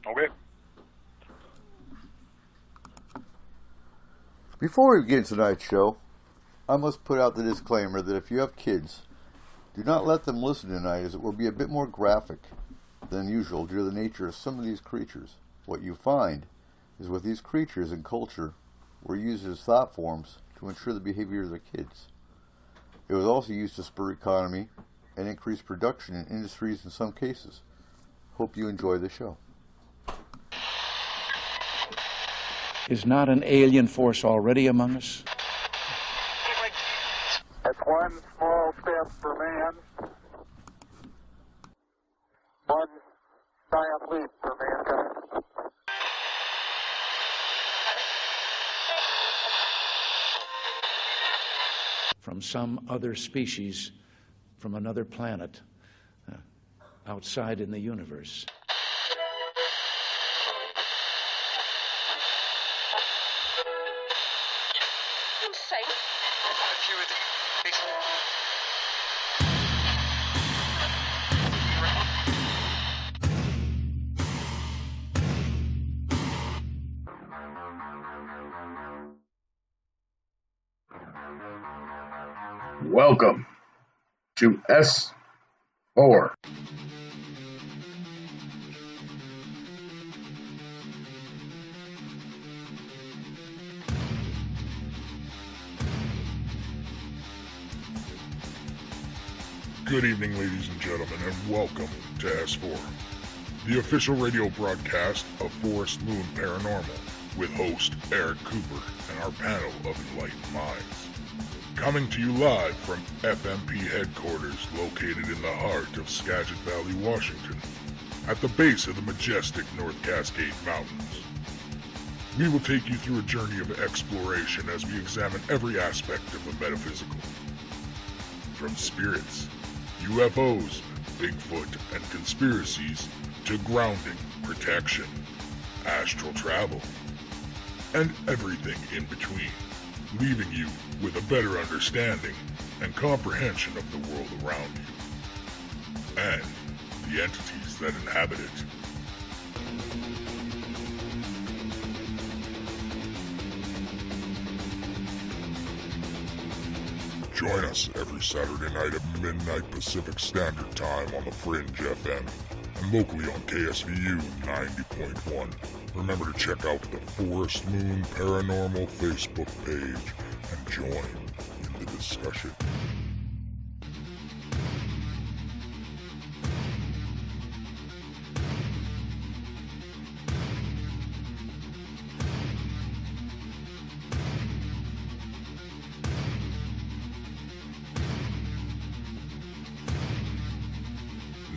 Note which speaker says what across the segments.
Speaker 1: Okay.
Speaker 2: Before we begin tonight's show, I must put out the disclaimer that if you have kids, do not let them listen tonight, as it will be a bit more graphic than usual due to the nature of some of these creatures. What you find is with these creatures in culture were used as thought forms to ensure the behavior of the kids. It was also used to spur economy and increase production in industries in some cases. Hope you enjoy the show.
Speaker 3: Is not an alien force already among us?
Speaker 4: That's one small step for man, one giant leap for mankind.
Speaker 3: From some other species, from another planet, outside in the universe.
Speaker 5: Welcome to S4.
Speaker 6: Good evening, ladies and gentlemen, and welcome to S4, the official radio broadcast of Forest Moon Paranormal, with host Eric Cooper and our panel of enlightened minds. Coming to you live from FMP headquarters located in the heart of Skagit Valley, Washington, at the base of the majestic North Cascade Mountains. We will take you through a journey of exploration as we examine every aspect of the metaphysical. From spirits, UFOs, Bigfoot, and conspiracies, to grounding, protection, astral travel, and everything in between, leaving you with a better understanding and comprehension of the world around you, and the entities that inhabit it. Join us every Saturday night at midnight Pacific Standard Time on the Fringe FM and locally on KSVU 90.1. Remember to check out the Forest Moon Paranormal Facebook page and join in the discussion.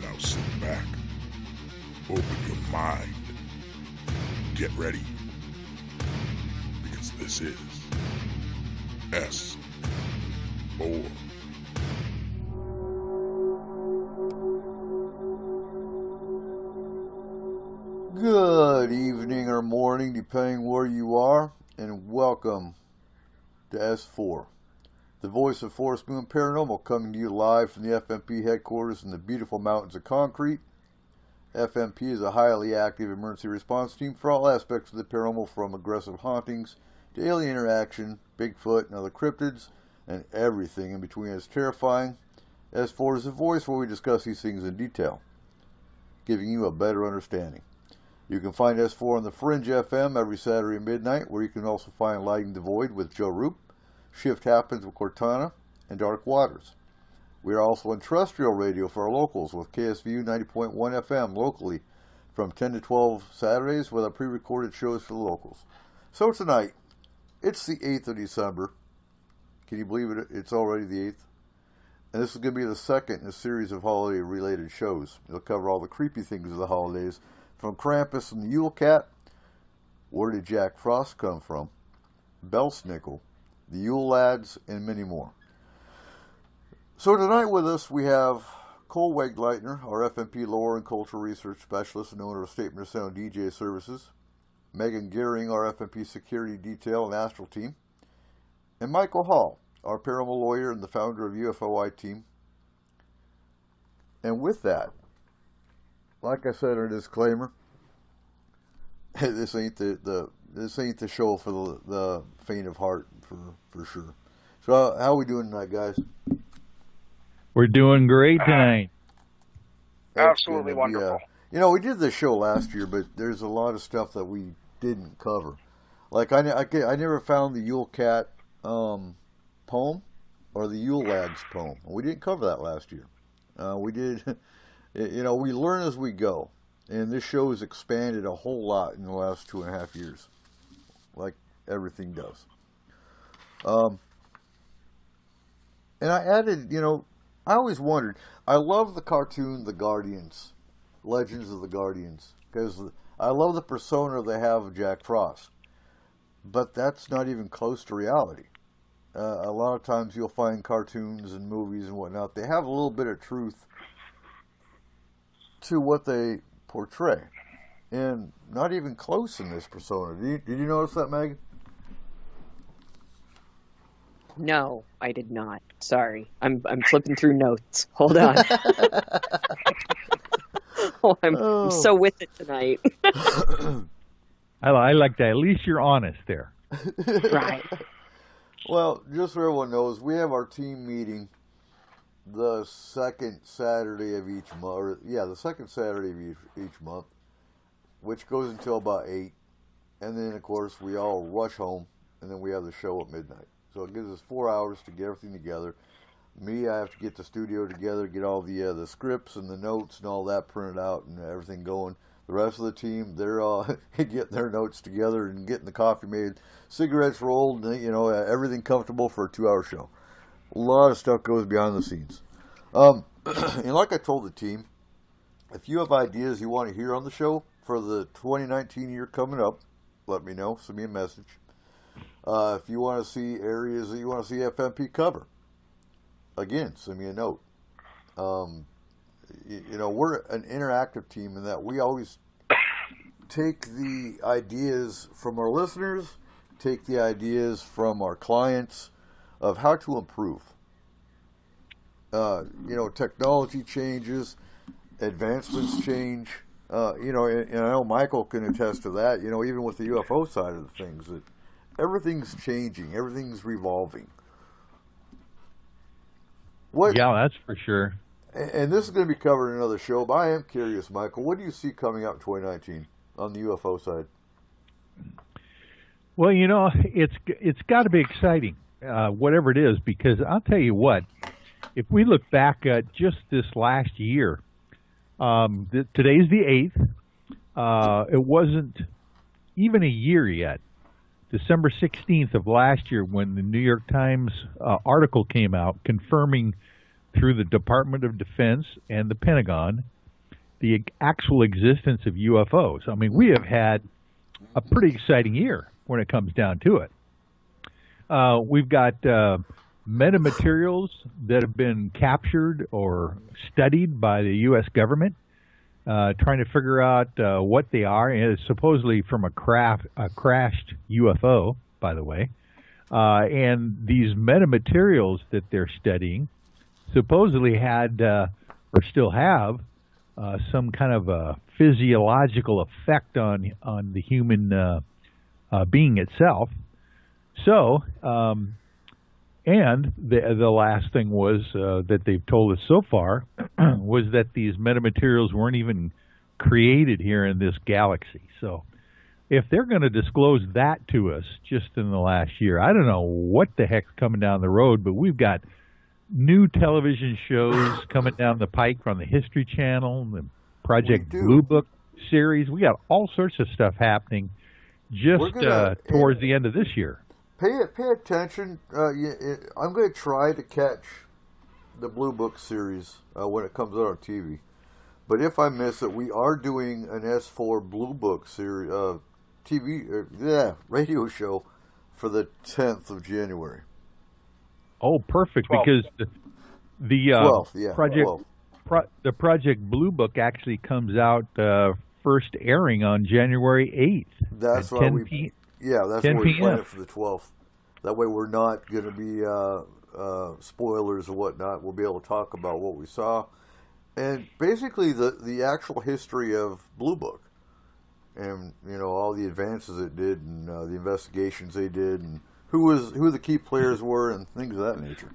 Speaker 6: Now sit back, open your mind, get ready, because this is S4.
Speaker 2: Good evening or morning, depending where you are, and welcome to S4, the voice of Forest Moon Paranormal, coming to you live from the FMP headquarters in the beautiful mountains of concrete. FMP is a highly active emergency response team for all aspects of the paranormal, from aggressive hauntings to alien interaction, Bigfoot and other cryptids, and everything in between is terrifying. S4 is a voice where we discuss these things in detail, giving you a better understanding. You can find S4 on the Fringe FM every Saturday at midnight, where you can also find Lighting the Void with Joe Roop, Shift Happens with Cortana, and Dark Waters. We are also on terrestrial radio for our locals with KSVU 90.1 FM locally from 10 to 12 Saturdays with our pre-recorded shows for the locals. So tonight, it's the 8th of December. Can you believe it? It's already the 8th. And this is going to be the second in a series of holiday-related shows. It'll cover all the creepy things of the holidays, from Krampus and the Yule Cat, where did Jack Frost come from, Belsnickel, the Yule Lads, and many more. So tonight with us we have Cole Wegleitner, our FMP lore and cultural research specialist and owner of Statement of Sound DJ Services, Megan Gearing, our FMP security detail and astral team, and Michael Hall, our paranormal lawyer and the founder of UFOI team. And with that, like I said in our disclaimer, this ain't the show for the faint of heart for sure. So how are we doing tonight, guys?
Speaker 1: We're doing great tonight.
Speaker 4: Absolutely
Speaker 2: It's gonna be,
Speaker 4: wonderful.
Speaker 2: we did this show last year, but there's a lot of stuff that we didn't cover. Like I never found the Yule Cat poem or the Yule Lads poem. We didn't cover that last year. We did, we learn as we go, and this show has expanded a whole lot in the last 2.5 years, like everything does. And I added, I always wondered. I love the cartoon, The Guardians, Legends of the Guardians, because I love the persona they have of Jack Frost. But that's not even close to reality. A lot of times you'll find cartoons and movies and whatnot, they have a little bit of truth to what they portray. And not even close in this persona. Did you notice that, Megan?
Speaker 7: No, I did not. Sorry. I'm flipping through notes. Hold on. I'm so with it tonight.
Speaker 1: I like that. At least you're honest there.
Speaker 7: Right.
Speaker 2: Well, just so everyone knows, we have our team meeting the second Saturday of each month. The second Saturday of each month, which goes until about 8. And then, of course, we all rush home, and then we have the show at midnight. So it gives us 4 hours to get everything together. Me, I have to get the studio together, get all the scripts and the notes and all that printed out and everything going. The rest of the team, they're all getting their notes together and getting the coffee made, cigarettes rolled, and, everything comfortable for a 2-hour show. A lot of stuff goes behind the scenes. And like I told the team, if you have ideas you want to hear on the show for the 2019 year coming up, let me know. Send me a message. If you want to see areas that you want to see FMP cover, again, send me a note. We're an interactive team in that we always take the ideas from our listeners, take the ideas from our clients of how to improve. Technology changes, advancements change. And I know Michael can attest to that. Even with the UFO side of the things, that everything's changing, everything's revolving.
Speaker 1: Yeah, that's for sure.
Speaker 2: And this is going to be covered in another show, but I am curious, Michael, what do you see coming up in 2019 on the UFO side?
Speaker 1: Well, it's got to be exciting, whatever it is, because I'll tell you what, if we look back at just this last year, today's the 8th. It wasn't even a year yet. December 16th of last year, when the New York Times article came out confirming through the Department of Defense and the Pentagon the actual existence of UFOs. I mean, we have had a pretty exciting year when it comes down to it. We've got metamaterials that have been captured or studied by the U.S. government, trying to figure out what they are. And it's supposedly from a crashed UFO, by the way. And these metamaterials that they're studying supposedly had, or still have, some kind of a physiological effect on the human being itself. So, and the last thing was that they've told us so far was that these metamaterials weren't even created here in this galaxy. So if they're going to disclose that to us just in the last year, I don't know what the heck's coming down the road, but we've got new television shows coming down the pike from the History Channel, the Project Blue Book series. We got all sorts of stuff happening just towards the end of this year.
Speaker 2: Pay attention. I'm going to try to catch the Blue Book series when it comes out on TV. But if I miss it, we are doing an S4 Blue Book series radio show for the 10th of January.
Speaker 1: Oh, perfect!
Speaker 4: 12th.
Speaker 1: Because the
Speaker 2: 12th, yeah,
Speaker 1: Project
Speaker 2: 12th.
Speaker 1: The Project Blue Book actually comes out first airing on January 8th.
Speaker 2: That's
Speaker 1: at
Speaker 2: why
Speaker 1: 10
Speaker 2: we.
Speaker 1: p.m.
Speaker 2: Yeah, that's
Speaker 1: 10
Speaker 2: why we plan
Speaker 1: p.m.
Speaker 2: it for the 12th. That way, we're not going to be spoilers or whatnot. We'll be able to talk about what we saw, and basically the actual history of Blue Book. and all the advances it did, and the investigations they did, and who the key players were, and things of that nature.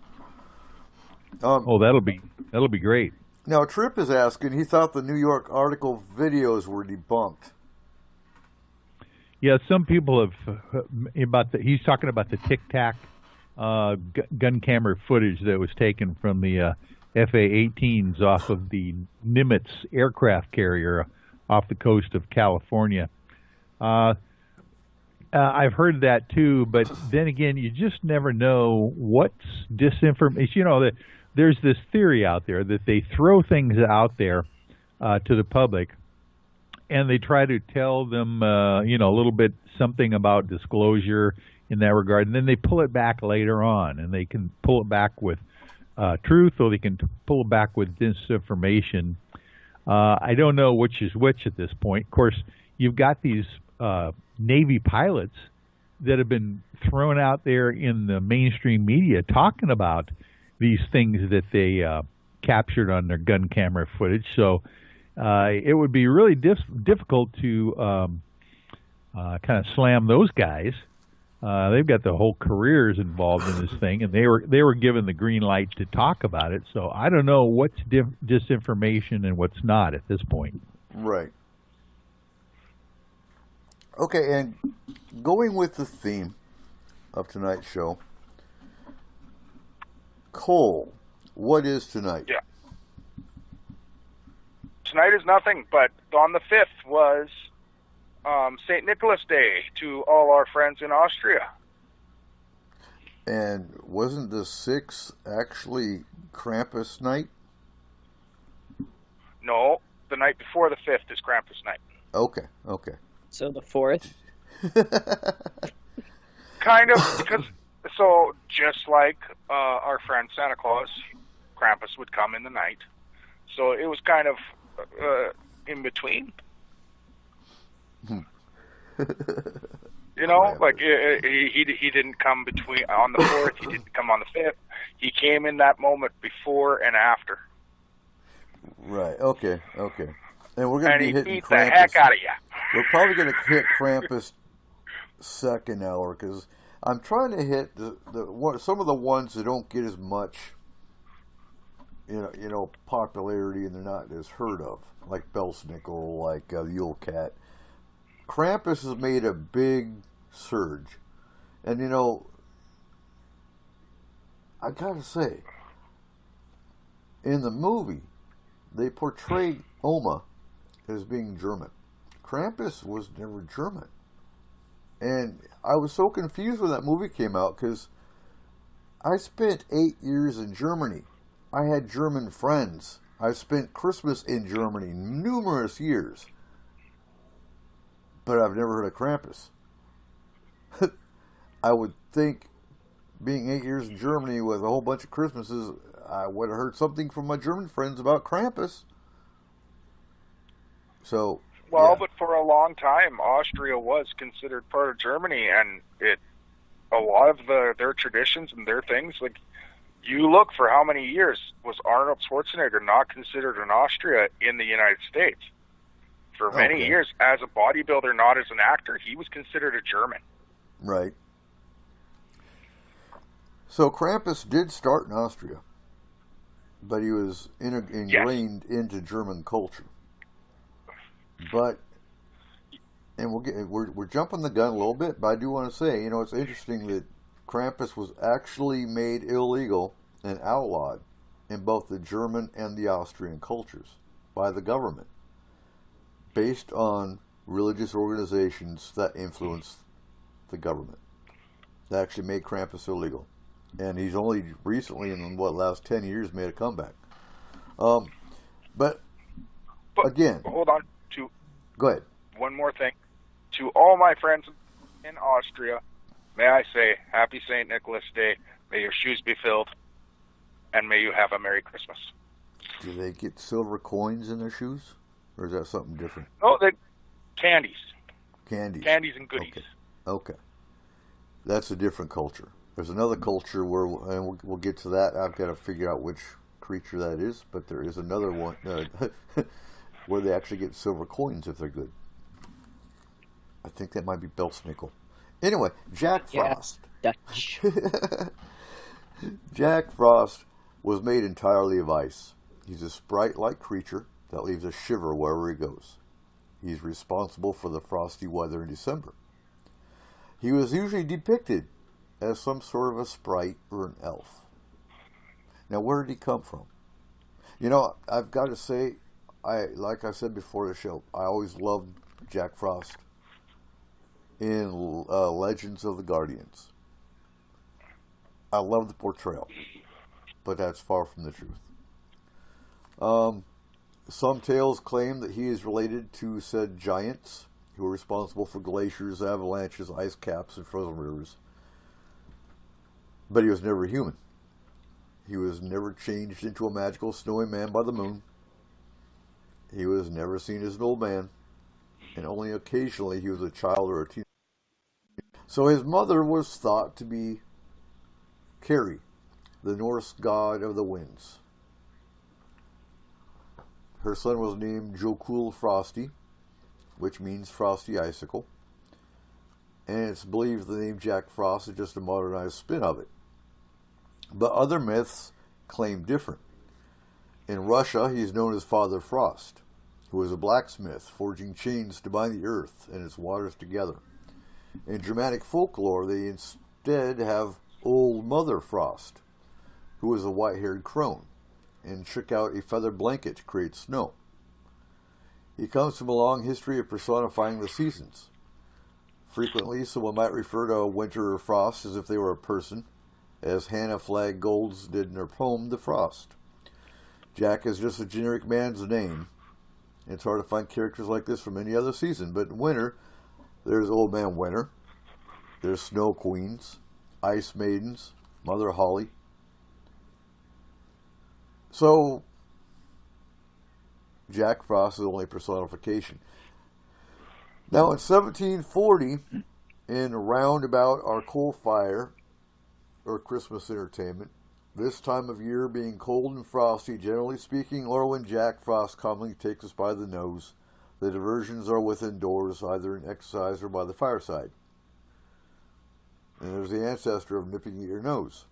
Speaker 1: That'll be great.
Speaker 2: Now Trip is asking. He thought the New York article videos were debunked.
Speaker 1: Yeah, some people have he's talking about the Tic Tac gun camera footage that was taken from the FA-18s off of the Nimitz aircraft carrier off the coast of California. I've heard that too, but then again, you just never know what's disinformation. There's this theory out there that they throw things out there to the public, and they try to tell them, a little bit something about disclosure in that regard, and then they pull it back later on, and they can pull it back with truth, or they can pull it back with disinformation. I don't know which is which at this point. Of course, you've got these Navy pilots that have been thrown out there in the mainstream media talking about these things that they captured on their gun camera footage. So it would be really difficult to kind of slam those guys. They've got the whole careers involved in this thing, and they were given the green light to talk about it. So I don't know what's disinformation and what's not at this point.
Speaker 2: Right. Okay, and going with the theme of tonight's show, Cole, what is tonight?
Speaker 4: Yeah. Tonight is nothing, but on the 5th was St. Nicholas Day to all our friends in Austria.
Speaker 2: And wasn't the 6th actually Krampus night?
Speaker 4: No, the night before the 5th is Krampus night.
Speaker 2: Okay.
Speaker 7: So the 4th?
Speaker 4: Kind of, because, so just like our friend Santa Claus, Krampus would come in the night. So it was kind of in between. Like he didn't come on the 4th, he didn't come on the 5th. He came in that moment before and after.
Speaker 2: Right, okay. And we're going to be hitting
Speaker 4: beat
Speaker 2: Krampus.
Speaker 4: The heck out of you.
Speaker 2: We're probably going to hit Krampus second hour, because I'm trying to hit some of the ones that don't get as much popularity, and they're not as heard of, like Belsnickel, like the Yule Cat. Krampus has made a big surge, and I gotta say, in the movie, they portray Oma as being German. Krampus was never German. And I was so confused when that movie came out, because I spent 8 years in Germany. I had German friends. I spent Christmas in Germany numerous years. But I've never heard of Krampus. I would think, being 8 years in Germany with a whole bunch of Christmases, I would have heard something from my German friends about Krampus. So,
Speaker 4: well,
Speaker 2: yeah.
Speaker 4: But for a long time, Austria was considered part of Germany, and a lot of their traditions and their things, like, you look for how many years was Arnold Schwarzenegger not considered an Austria in the United States? For many years, as a bodybuilder, not as an actor, he was considered a German.
Speaker 2: Right. So Krampus did start in Austria, but he was ingrained into German culture. But, and we're jumping the gun a little bit, but I do want to say, it's interesting that Krampus was actually made illegal and outlawed in both the German and the Austrian cultures by the government, based on religious organizations that influenced the government. That actually made Krampus illegal. And he's only recently, in last 10 years, made a comeback. But again...
Speaker 4: Hold on.
Speaker 2: Go ahead.
Speaker 4: One more thing. To all my friends in Austria, may I say, Happy St. Nicholas Day. May your shoes be filled, and may you have a Merry Christmas.
Speaker 2: Do they get silver coins in their shoes? Or is that something different?
Speaker 4: No, candies.
Speaker 2: Candies
Speaker 4: and goodies.
Speaker 2: Okay. That's a different culture. There's another culture where, and we'll get to that. I've got to figure out which creature that is, but there is another one where they actually get silver coins if they're good. I think that might be Belsnickel. Anyway, Jack Frost.
Speaker 7: Dutch.
Speaker 2: Jack Frost was made entirely of ice. He's a sprite-like creature that leaves a shiver wherever he goes. He's responsible for the frosty weather in December. He was usually depicted as some sort of a sprite or an elf. Now, where did he come from? You know, I've got to say, like I said before the show, I always loved Jack Frost in Legends of the Guardians. I love the portrayal, but that's far from the truth. Some tales claim that he is related to said giants who are responsible for glaciers, avalanches, ice caps, and frozen rivers. But he was never human. He was never changed into a magical snowy man by the moon. He was never seen as an old man, and only occasionally he was a child or a teenager. So his mother was thought to be Keri, the Norse god of the winds. Her son was named Jokul Frosty, which means frosty icicle, and it's believed the name Jack Frost is just a modernized spin of it. But other myths claim different. In Russia, he is known as Father Frost, who was a blacksmith forging chains to bind the earth and its waters together. In Germanic folklore, they instead have Old Mother Frost, who was a white-haired crone and shook out a feather blanket to create snow. He comes from a long history of personifying the seasons. Frequently, someone might refer to a winter or frost as if they were a person, as Hannah Flagg Golds did in her poem, The Frost. Jack is just a generic man's name. It's hard to find characters like this from any other season, but in winter, there's Old Man Winter, there's Snow Queens, Ice Maidens, Mother Holly. So, Jack Frost is only personification. Now, in 1740, in roundabout our coal fire, or Christmas entertainment, this time of year being cold and frosty, generally speaking, or when Jack Frost commonly takes us by the nose, the diversions are within doors, either in exercise or by the fireside. And there's the ancestor of nipping at your nose.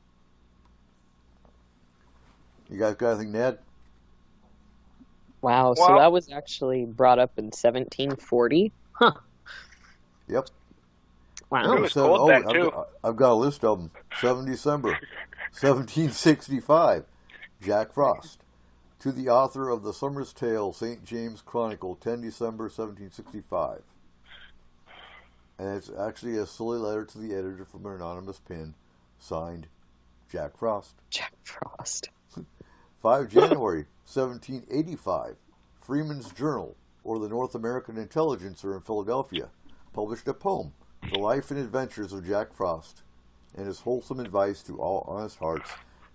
Speaker 2: You guys got anything to add?
Speaker 7: Wow, so
Speaker 4: Well-
Speaker 7: that was actually brought up in 1740? Huh.
Speaker 2: Yep.
Speaker 7: Wow.
Speaker 4: It was cold then, too.
Speaker 2: I've got a list of them. 7 December, 1765, Jack Frost. To the author of The Summer's Tale, St. James Chronicle, 10 December, 1765. And it's actually a silly letter to the editor from an anonymous pen, signed Jack Frost.
Speaker 7: Jack Frost.
Speaker 2: 5 January, 1785, Freeman's Journal, or the North American Intelligencer in Philadelphia, published a poem, The Life and Adventures of Jack Frost, and his wholesome advice to all honest hearts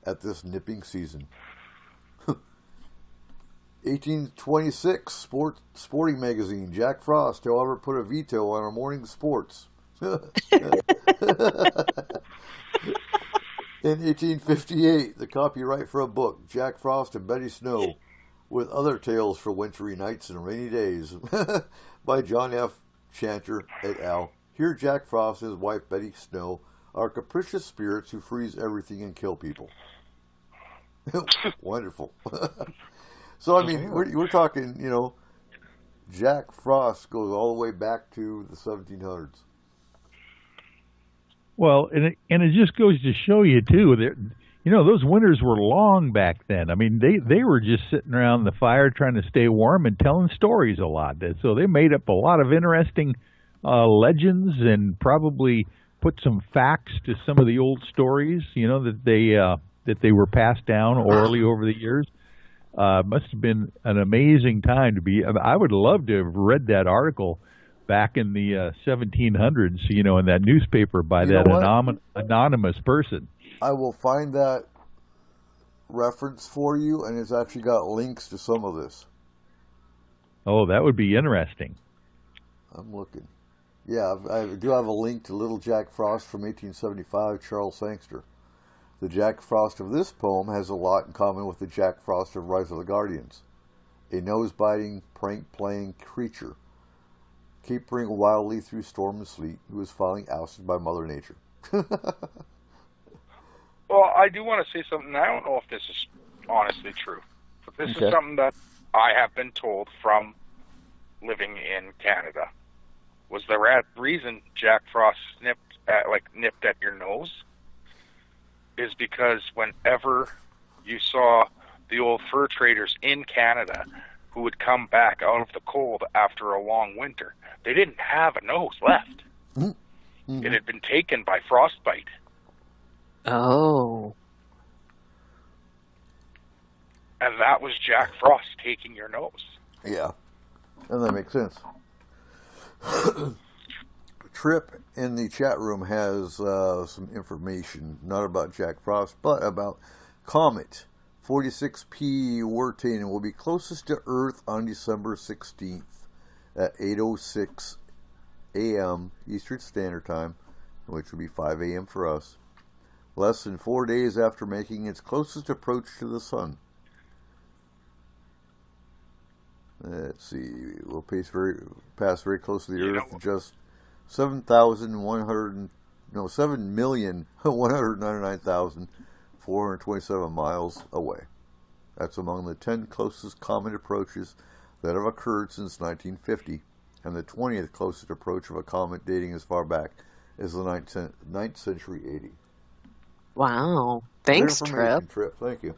Speaker 2: at this nipping season. 1826, Sporting Magazine, Jack Frost, however, put a veto on our morning sports. In 1858, the copyright for a book, Jack Frost and Betty Snow, with other tales for wintry nights and rainy days, by John F. Chanter et al. Here Jack Frost and his wife Betty Snow are capricious spirits who freeze everything and kill people. Wonderful. So, I mean, we're talking, you know, Jack Frost goes all the way back to the 1700s.
Speaker 1: Well, and it just goes to show you too that, you know, those winters were long back then. I mean, they were just sitting around the fire trying to stay warm and telling stories a lot. So they made up a lot of interesting legends and probably put some facts to some of the old stories, you know, that they were passed down orally over the years. Must have been an amazing time to be. I would love to have read that article back in the 1700s, you know, in that newspaper by that anonymous person.
Speaker 2: I will find that reference for you, and it's actually got links to some of this.
Speaker 1: Oh, that would be interesting.
Speaker 2: I'm looking. Yeah, I do have a link to Little Jack Frost from 1875, Charles Sangster. The Jack Frost of this poem has a lot in common with the Jack Frost of Rise of the Guardians, a nose-biting, prank-playing creature capering wildly through storm and sleet, he was finally ousted by Mother Nature.
Speaker 4: Well, I do want to say something. I don't know if this is honestly true, but this
Speaker 2: Okay.
Speaker 4: is something that I have been told from living in Canada. Was the reason Jack Frost nipped at your nose is because whenever you saw the old fur traders in Canada who would come back out of the cold after a long winter, they didn't have a nose left.
Speaker 2: Mm-hmm.
Speaker 4: It had been taken by frostbite.
Speaker 7: Oh.
Speaker 4: And that was Jack Frost taking your nose.
Speaker 2: Yeah, and that makes sense. Trip in the chat room has some information, not about Jack Frost, but about Comet 46P Wirtanen will be closest to Earth on December 16th at 8:06 a.m. Eastern Standard Time, which would be 5 a.m. for us, less than 4 days after making its closest approach to the Sun. Let's see, we'll pass very close to the Earth, just 7,199,427 miles away. That's among the 10 closest comet approaches that have occurred since 1950, and the 20th closest approach of a comet dating as far back as the 9th century AD.
Speaker 7: Wow. Thanks, Trip.
Speaker 2: Thank you.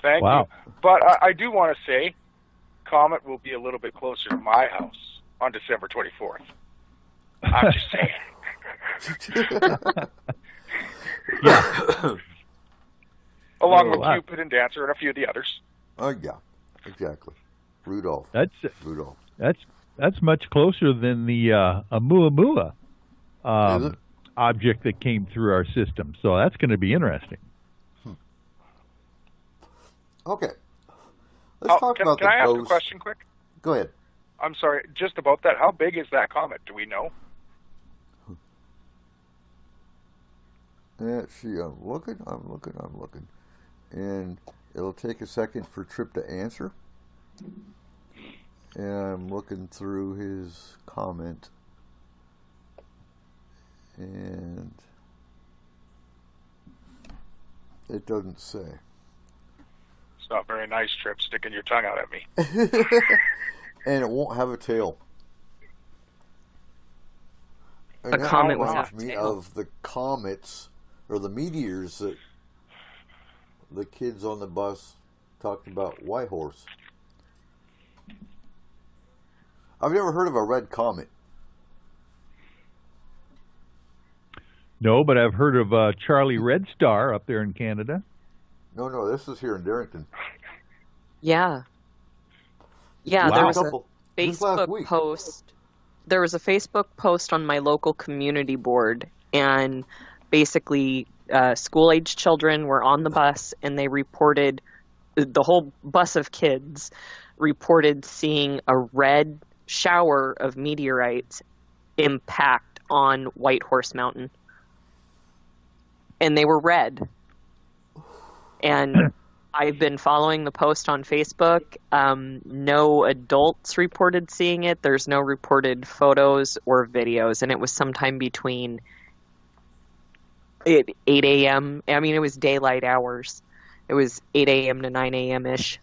Speaker 4: Thank
Speaker 1: Wow.
Speaker 4: you. But I do want to say, Comet will be a little bit closer to my house on December 24th. I'm just saying.
Speaker 1: Yeah.
Speaker 4: Along
Speaker 1: Oh,
Speaker 4: with Cupid and Dancer and a few of the others.
Speaker 2: Oh, yeah, exactly. Rudolph.
Speaker 1: That's much closer than the Oumuamua
Speaker 2: Is it?
Speaker 1: object that came through our system. So that's going to be interesting.
Speaker 2: Okay. Let's talk about
Speaker 4: can I ask a
Speaker 2: ghost.
Speaker 4: question quick?
Speaker 2: Go ahead.
Speaker 4: I'm sorry, just about that. How big is that comet? Do we know?
Speaker 2: Let's see. I'm looking. And it'll take a second for Trip to answer. And I'm looking through his comment. And it doesn't say.
Speaker 4: It's not very nice, Trip, sticking your tongue out at me.
Speaker 2: And it won't have a tail. And
Speaker 7: A
Speaker 2: that
Speaker 7: comet
Speaker 2: reminds
Speaker 7: without a
Speaker 2: me
Speaker 7: tail.
Speaker 2: of the comets or the meteors that the kids on the bus talked about. Whitehorse. I've never heard of a red comet.
Speaker 1: No, but I've heard of Charlie Red Star up there in Canada.
Speaker 2: No, this is here in Darrington.
Speaker 7: Yeah. Yeah,
Speaker 1: Wow.
Speaker 7: there was a
Speaker 2: Just last
Speaker 7: Facebook
Speaker 2: week.
Speaker 7: post. There was a Facebook post on my local community board, and basically school-age children were on the bus, and they reported, the whole bus of kids reported seeing a red shower of meteorites impact on Whitehorse Mountain. And they were red. And I've been following the post on Facebook. No adults reported seeing it. There's no reported photos or videos. And it was sometime between 8 a.m. I mean, it was daylight hours. It was 8 a.m. to 9 a.m.-ish.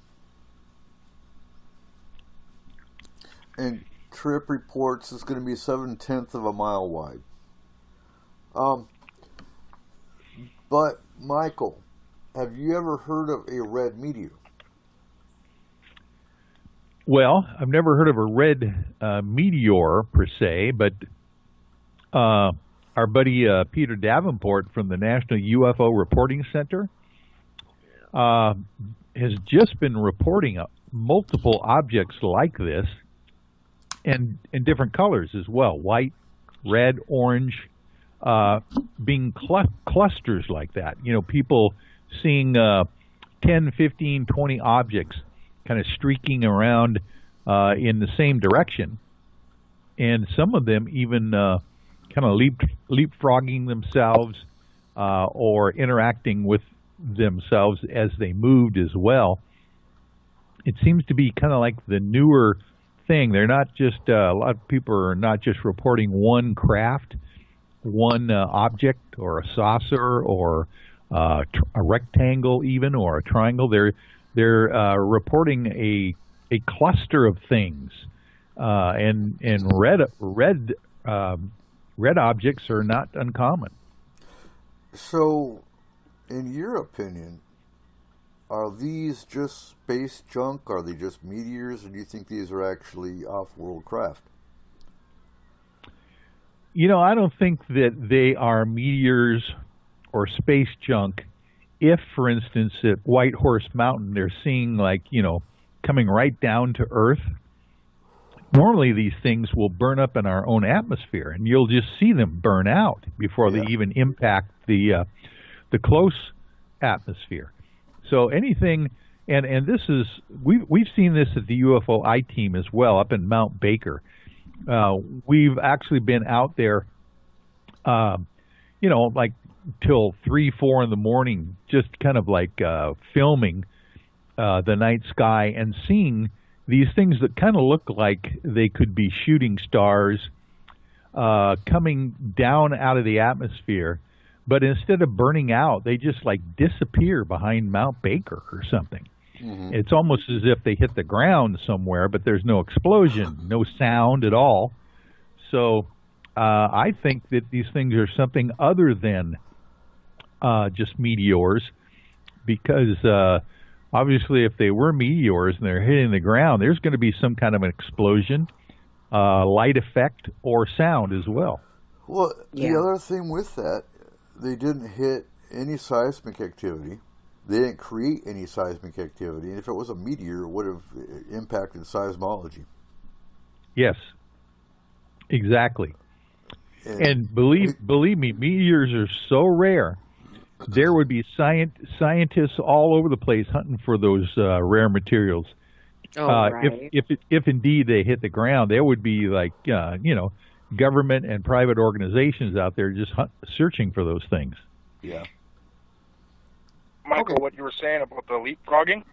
Speaker 2: And Trip reports it's going to be 7/10 of a mile wide. But, Michael, have you ever heard of a red meteor?
Speaker 1: Well, I've never heard of a red meteor per se, but our buddy Peter Davenport from the National UFO Reporting Center has just been reporting multiple objects like this, and in different colors as well, white, red, orange, being clusters like that. You know, people seeing 10, 15, 20 objects kind of streaking around in the same direction, and some of them even kind of leapfrogging themselves or interacting with themselves as they moved as well. It seems to be kind of like the newer thing. They're not just a lot of people are not just reporting one craft, one object, or a saucer, or a rectangle, even, or a triangle. They're reporting a cluster of things, and red objects are not uncommon.
Speaker 2: So, in your opinion, are these just space junk? Are they just meteors? Or do you think these are actually off-world craft?
Speaker 1: You know, I don't think that they are meteors or space junk. If, for instance, at White Horse Mountain, they're seeing, like, you know, coming right down to Earth, normally these things will burn up in our own atmosphere, and you'll just see them burn out before they even impact the close atmosphere. So anything, and this is we've seen this at the UFO I-Team as well up in Mount Baker. We've actually been out there, you know, like till 3, 4 in the morning, just kind of like filming the night sky and seeing these things that kind of look like they could be shooting stars coming down out of the atmosphere. But instead of burning out, they just like disappear behind Mount Baker or something. Mm-hmm. It's almost as if they hit the ground somewhere, but there's no explosion, no sound at all. So I think that these things are something other than just meteors, because obviously if they were meteors and they're hitting the ground, there's going to be some kind of an explosion, light effect, or sound as well.
Speaker 2: Well, the other thing with that, they didn't hit any seismic activity. They didn't create any seismic activity. And if it was a meteor, it would have impacted seismology.
Speaker 1: Yes, exactly. And believe me, meteors are so rare. There would be scientists all over the place hunting for those rare materials.
Speaker 7: Right.
Speaker 1: If indeed they hit the ground, there would be, like, you know, government and private organizations out there just searching for those things.
Speaker 2: Yeah.
Speaker 4: Michael, what you were saying about the leapfrogging?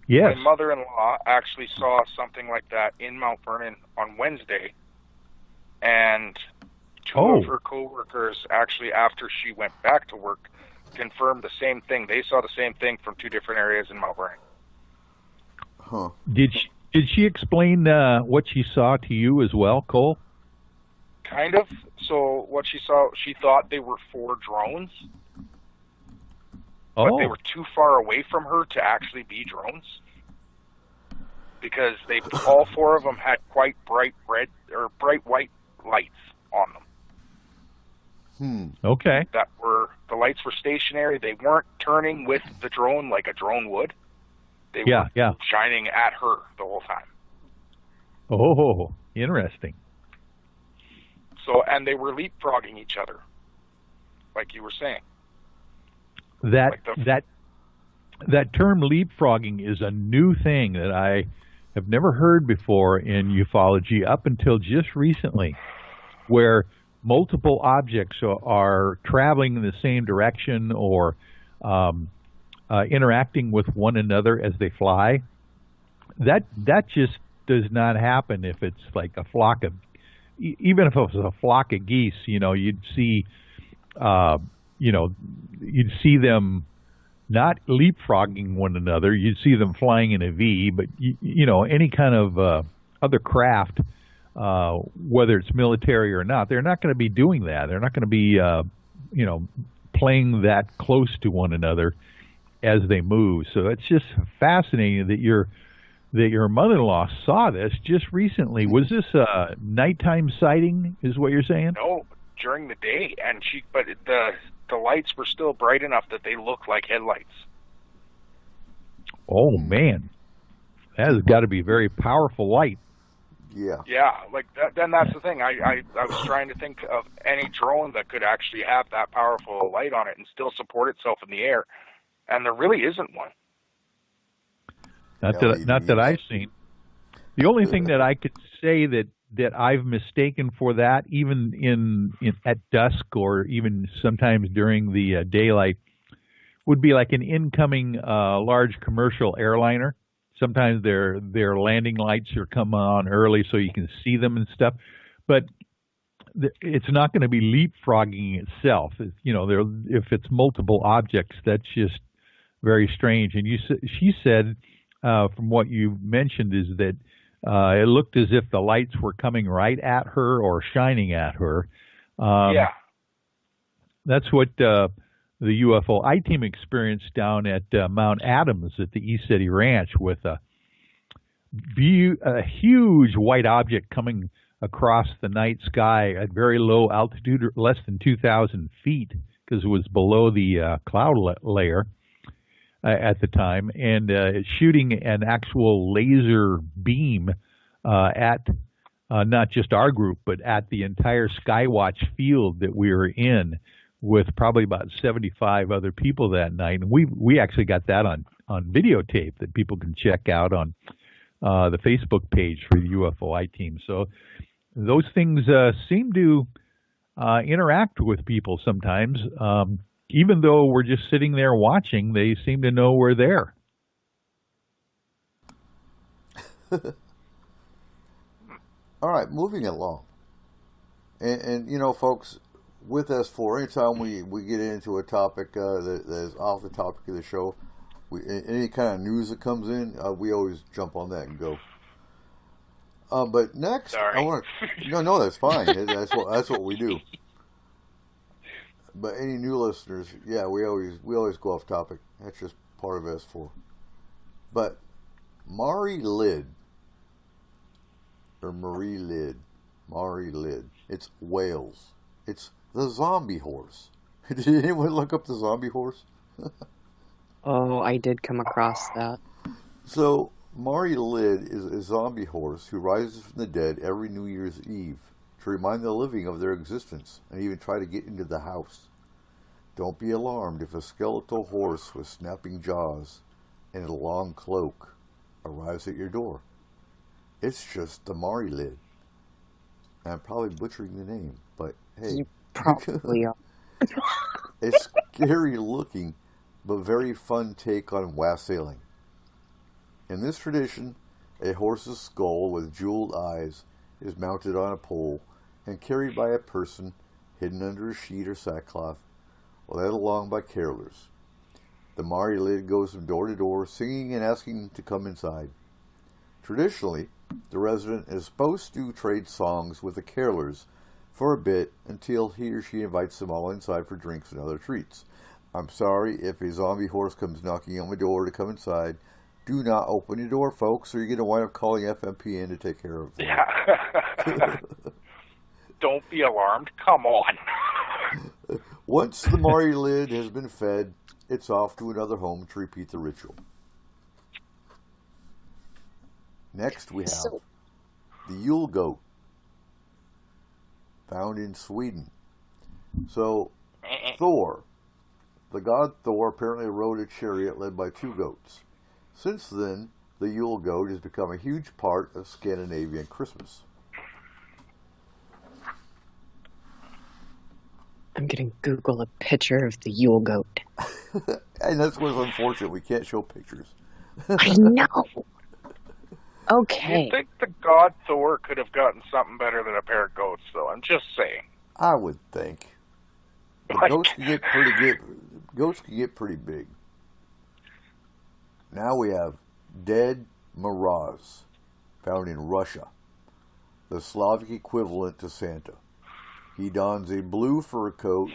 Speaker 1: Yes.
Speaker 4: My mother-in-law actually saw something like that in Mount Vernon on Wednesday, and two of her coworkers, actually, after she went back to work, confirmed the same thing. They saw the same thing from 2 different areas in Mount Vernon.
Speaker 2: Huh.
Speaker 1: Did she explain what she saw to you as well, Cole?
Speaker 4: Kind of. So what she saw, she thought they were 4 drones, but they were too far away from her to actually be drones, because all 4 of them had quite bright red or bright white lights on them.
Speaker 1: Okay.
Speaker 4: The lights were stationary. They weren't turning with the drone like a drone would. They were shining at her the whole time.
Speaker 1: Oh, interesting.
Speaker 4: So, and they were leapfrogging each other, like you were saying.
Speaker 1: That term leapfrogging is a new thing that I have never heard before in ufology up until just recently, where multiple objects are traveling in the same direction or interacting with one another as they fly. That just does not happen if it's like a flock of, even if it was a flock of geese, you know, you'd see them not leapfrogging one another. You'd see them flying in a V, but you know, any kind of other craft, whether it's military or not, they're not going to be doing that. They're not going to be, playing that close to one another as they move. So it's just fascinating that your mother-in-law saw this just recently. Was this a nighttime sighting, is what you're saying?
Speaker 4: No, during the day, but the lights were still bright enough that they looked like headlights.
Speaker 1: Oh man, that has got to be very powerful light.
Speaker 2: Yeah,
Speaker 4: like that, then that's the thing. I was trying to think of any drone that could actually have that powerful light on it and still support itself in the air, and there really isn't one.
Speaker 1: Not that I've seen. The only thing that I could say that I've mistaken for that, even in at dusk or even sometimes during the daylight, would be like an incoming large commercial airliner. sometimes their landing lights are come on early so you can see them and stuff. But it's not going to be leapfrogging itself. If it's multiple objects, that's just very strange. And she said, from what you mentioned, is that it looked as if the lights were coming right at her or shining at her.
Speaker 4: Yeah.
Speaker 1: That's what the UFO I-Team experienced down at Mount Adams at the ECETI Ranch, with a huge white object coming across the night sky at very low altitude, less than 2,000 feet, because it was below the cloud layer at the time, and shooting an actual laser beam at not just our group, but at the entire Skywatch field that we were in, with probably about 75 other people that night. And we actually got that on videotape that people can check out on the Facebook page for the UFO I-Team. So those things seem to interact with people sometimes. Even though we're just sitting there watching, they seem to know we're there.
Speaker 2: All right, moving along. And folks, with S4, anytime we get into a topic that is off the topic of the show, any kind of news that comes in, we always jump on that and go. But next,
Speaker 4: Sorry.
Speaker 2: I want no, that's fine. That's what we do. But any new listeners, yeah, we always go off topic. That's just part of S4. But Marie Lid, it's Wales. It's the zombie horse. Did anyone look up the zombie horse?
Speaker 7: Oh, I did come across that.
Speaker 2: So, Marie Lid is a zombie horse who rises from the dead every New Year's Eve to remind the living of their existence and even try to get into the house. Don't be alarmed if a skeletal horse with snapping jaws and a long cloak arrives at your door. It's just the Marie Lid. I'm probably butchering the name, but hey.
Speaker 7: You probably are.
Speaker 2: A scary looking but very fun take on wassailing. In this tradition, a horse's skull with jeweled eyes is mounted on a pole and carried by a person hidden under a sheet or sackcloth, led along by carolers. The Marie Lid goes from door to door, singing and asking to come inside. Traditionally, the resident is supposed to trade songs with the carolers for a bit until he or she invites them all inside for drinks and other treats. I'm sorry if a zombie horse comes knocking on my door to come inside. Do not open your door, folks, or you're going to wind up calling FMPN to take care of it.
Speaker 4: Yeah. Don't be alarmed. Come on.
Speaker 2: Once the Marie Lid has been fed, it's off to another home to repeat the ritual. Next we have the Yule goat, found in Sweden. So, Thor, the god Thor, apparently rode a chariot led by two goats. Since then, the Yule goat has become a huge part of Scandinavian Christmas.
Speaker 7: I'm going to Google a picture of the Yule goat.
Speaker 2: And that's what's unfortunate. We can't show pictures.
Speaker 7: I know. Okay.
Speaker 4: You think the god Thor could have gotten something better than a pair of goats, though? I'm just saying.
Speaker 2: I would think. But goats can get pretty big. Now we have Ded Moroz, found in Russia, the Slavic equivalent to Santa. He dons a blue fur coat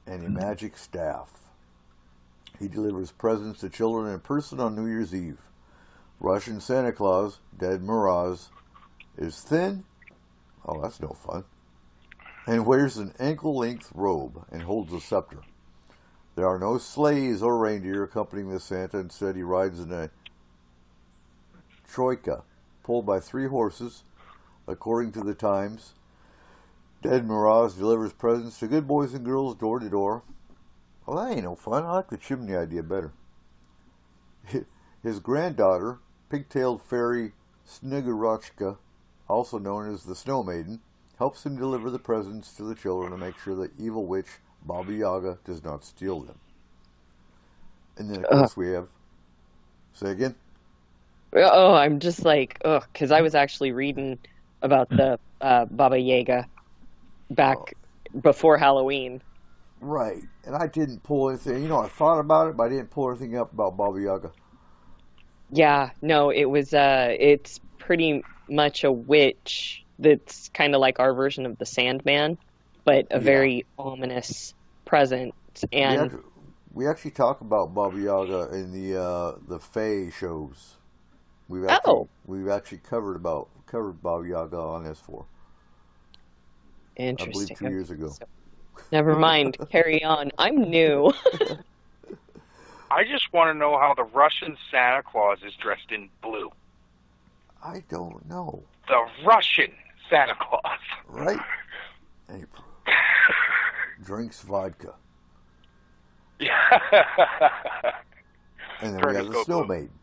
Speaker 2: and a magic staff. He delivers presents to children in person on New Year's Eve. Russian Santa Claus, Ded Moroz, is thin, oh that's no fun, and wears an ankle-length robe and holds a scepter. There are no sleighs or reindeer accompanying the Santa. Instead, he rides in a troika, pulled by 3 horses. According to the Times, Ded Moroz delivers presents to good boys and girls door to door. Well, that ain't no fun. I like the chimney idea better. His granddaughter, pigtailed fairy Snegurotchka, also known as the Snow Maiden, helps him deliver the presents to the children to make sure the evil witch Baba Yaga does not steal them. And then, of course, we have... Say again?
Speaker 7: Oh, I'm just like, ugh, because I was actually reading about the Baba Yaga back before Halloween.
Speaker 2: Right. And I didn't pull anything. You know, I thought about it, but I didn't pull anything up about Baba Yaga.
Speaker 7: Yeah, no, it was it's pretty much a witch that's kind of like our version of the Sandman, but a
Speaker 2: Yeah.
Speaker 7: very ominous presence.
Speaker 2: We
Speaker 7: And
Speaker 2: actually, we actually talk about Baba Yaga in the Fae shows. We've actually covered Baba Yaga on S4. I believe
Speaker 7: interesting.
Speaker 2: 2 years ago.
Speaker 7: So, never mind. Carry on. I'm new.
Speaker 4: I just want to know how the Russian Santa Claus is dressed in blue.
Speaker 2: I don't know.
Speaker 4: The Russian Santa Claus.
Speaker 2: Right? April. Drinks vodka.
Speaker 4: Yeah.
Speaker 2: And then we have the
Speaker 4: Periscope
Speaker 2: Snow
Speaker 4: blue.
Speaker 2: Maiden.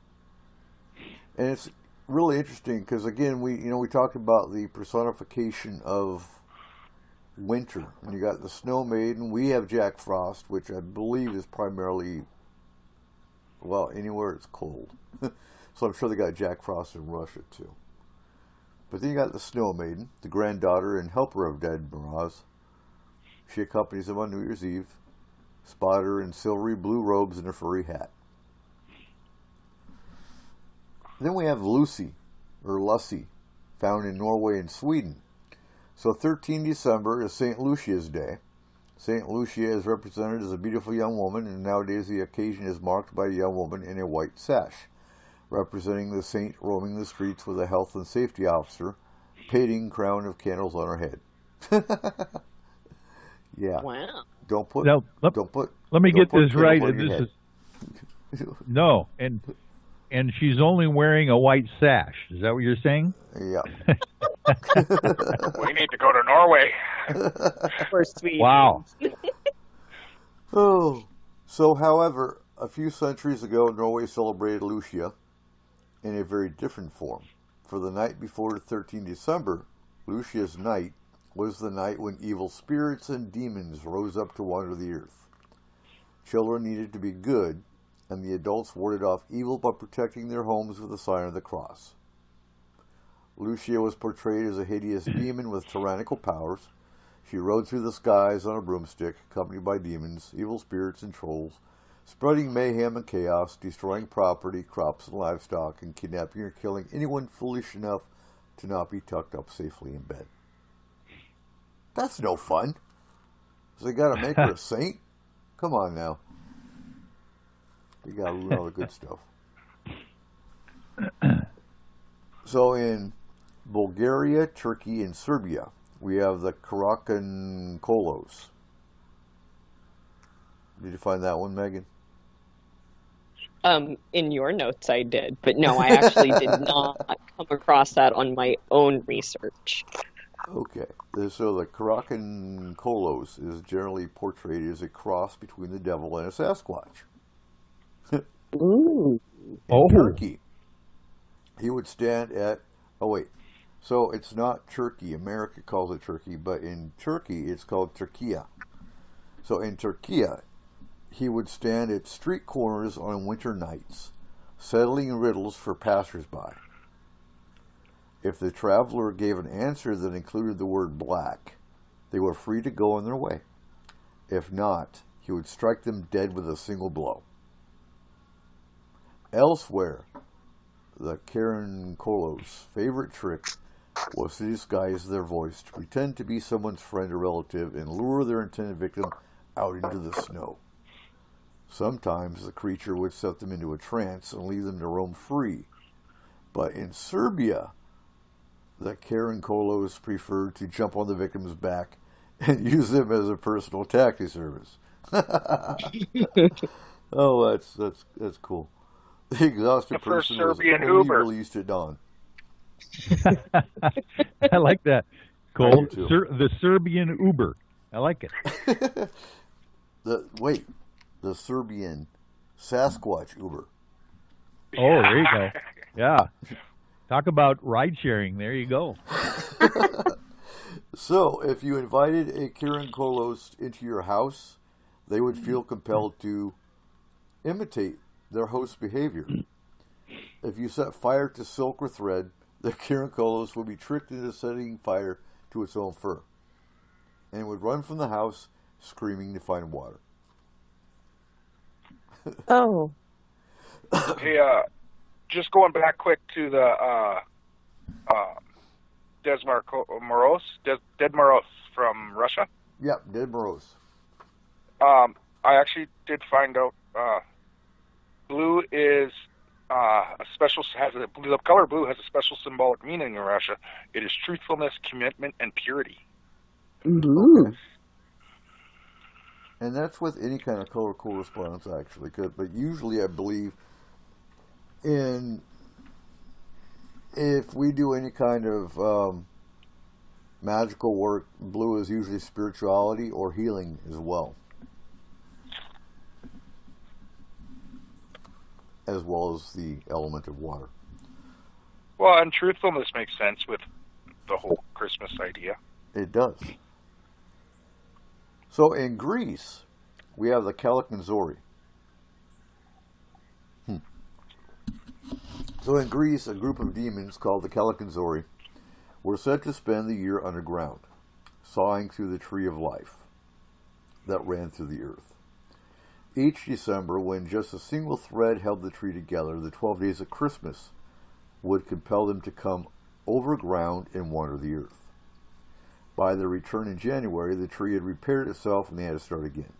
Speaker 2: And it's really interesting because again we talked about the personification of winter. When you got the Snow Maiden, we have Jack Frost, which I believe is primarily anywhere it's cold. So I'm sure they got Jack Frost in Russia too. But then you got the Snow Maiden, the granddaughter and helper of Dead Moroz. She accompanies him on New Year's Eve. Spot her in silvery blue robes and a furry hat. Then we have Lucy, or Lussie, found in Norway and Sweden. So 13 December is St. Lucia's Day. St. Lucia is represented as a beautiful young woman, and nowadays the occasion is marked by a young woman in a white sash, representing the saint roaming the streets with a health and safety officer, painting crown of candles on her head. Yeah.
Speaker 7: Wow.
Speaker 2: Don't put.
Speaker 1: Now, let me
Speaker 2: don't
Speaker 1: get
Speaker 2: put
Speaker 1: this
Speaker 2: candles
Speaker 1: right.
Speaker 2: on your
Speaker 1: This
Speaker 2: head.
Speaker 1: is no, and she's only wearing a white sash. Is that what you're saying?
Speaker 2: Yeah.
Speaker 4: We need to go to Norway.
Speaker 7: For sweet.
Speaker 1: Wow.
Speaker 2: Oh. So, however, a few centuries ago, Norway celebrated Lucia in a very different form. For the night before 13 December, Lucia's night was the night when evil spirits and demons rose up to wander the earth. Children needed to be good, and the adults warded off evil by protecting their homes with the sign of the cross. Lucia was portrayed as a hideous demon with tyrannical powers. She rode through the skies on a broomstick, accompanied by demons, evil spirits, and trolls, spreading mayhem and chaos, destroying property, crops, and livestock, and kidnapping or killing anyone foolish enough to not be tucked up safely in bed. That's no fun. So they got to make her a saint? Come on now. You got to ruin all the good stuff. So in Bulgaria, Turkey, and Serbia, we have the Karakan Kolos. Did you find that one, Megan?
Speaker 7: In your notes I did, but no, I actually did not come across that on my own research.
Speaker 2: Okay. So the Karakan Kolos is generally portrayed as a cross between the devil and a Sasquatch.
Speaker 7: Ooh.
Speaker 2: In Turkey, he would stand at... Oh, wait. So it's not Turkey. America calls it Turkey, but in Turkey, it's called Turkiya. So in Turkiya, he would stand at street corners on winter nights, settling riddles for passersby. If the traveler gave an answer that included the word black, they were free to go on their way. If not, he would strike them dead with a single blow. Elsewhere, the Karen Kolos' favorite trick was to disguise their voice to pretend to be someone's friend or relative and lure their intended victim out into the snow. Sometimes the creature would set them into a trance and leave them to roam free. But in Serbia, the Karen Kolos preferred to jump on the victim's back and use them as a personal taxi service. Oh, that's cool. The exhausted
Speaker 4: The first
Speaker 2: person was
Speaker 4: Serbian
Speaker 2: only
Speaker 4: Uber.
Speaker 2: released at dawn.
Speaker 1: I like that.
Speaker 2: I
Speaker 1: Cole,
Speaker 2: do too.
Speaker 1: the Serbian Uber. I like it.
Speaker 2: The Serbian Sasquatch Uber.
Speaker 1: Oh, there you go. Yeah. Talk about ride sharing. There you go.
Speaker 2: So, if you invited a Karen Kolos into your house, they would feel compelled to imitate their host's behavior. If you set fire to silk or thread, the Kirinkolos would be tricked into setting fire to its own fur, and would run from the house screaming to find water.
Speaker 7: Oh.
Speaker 4: Hey, just going back quick to the Dead Moroz from Russia.
Speaker 2: Yep, Dead Moroz.
Speaker 4: I actually did find out blue is the color blue has a special symbolic meaning in Russia. It is truthfulness, commitment, and purity.
Speaker 7: Ooh.
Speaker 2: Okay. And that's with any kind of color correspondence, actually. But usually, I believe, if we do any kind of magical work, blue is usually spirituality or healing as well as the element of water.
Speaker 4: Well, and truthfulness makes sense with the whole Christmas idea.
Speaker 2: It does. So in Greece, we have the Kalikenzori. So in Greece, a group of demons called the Kalikenzori were said to spend the year underground, sawing through the tree of life that ran through the earth. Each December, when just a single thread held the tree together, the 12 days of Christmas would compel them to come overground and wander the earth. By their return in January, the tree had repaired itself and they had to start again.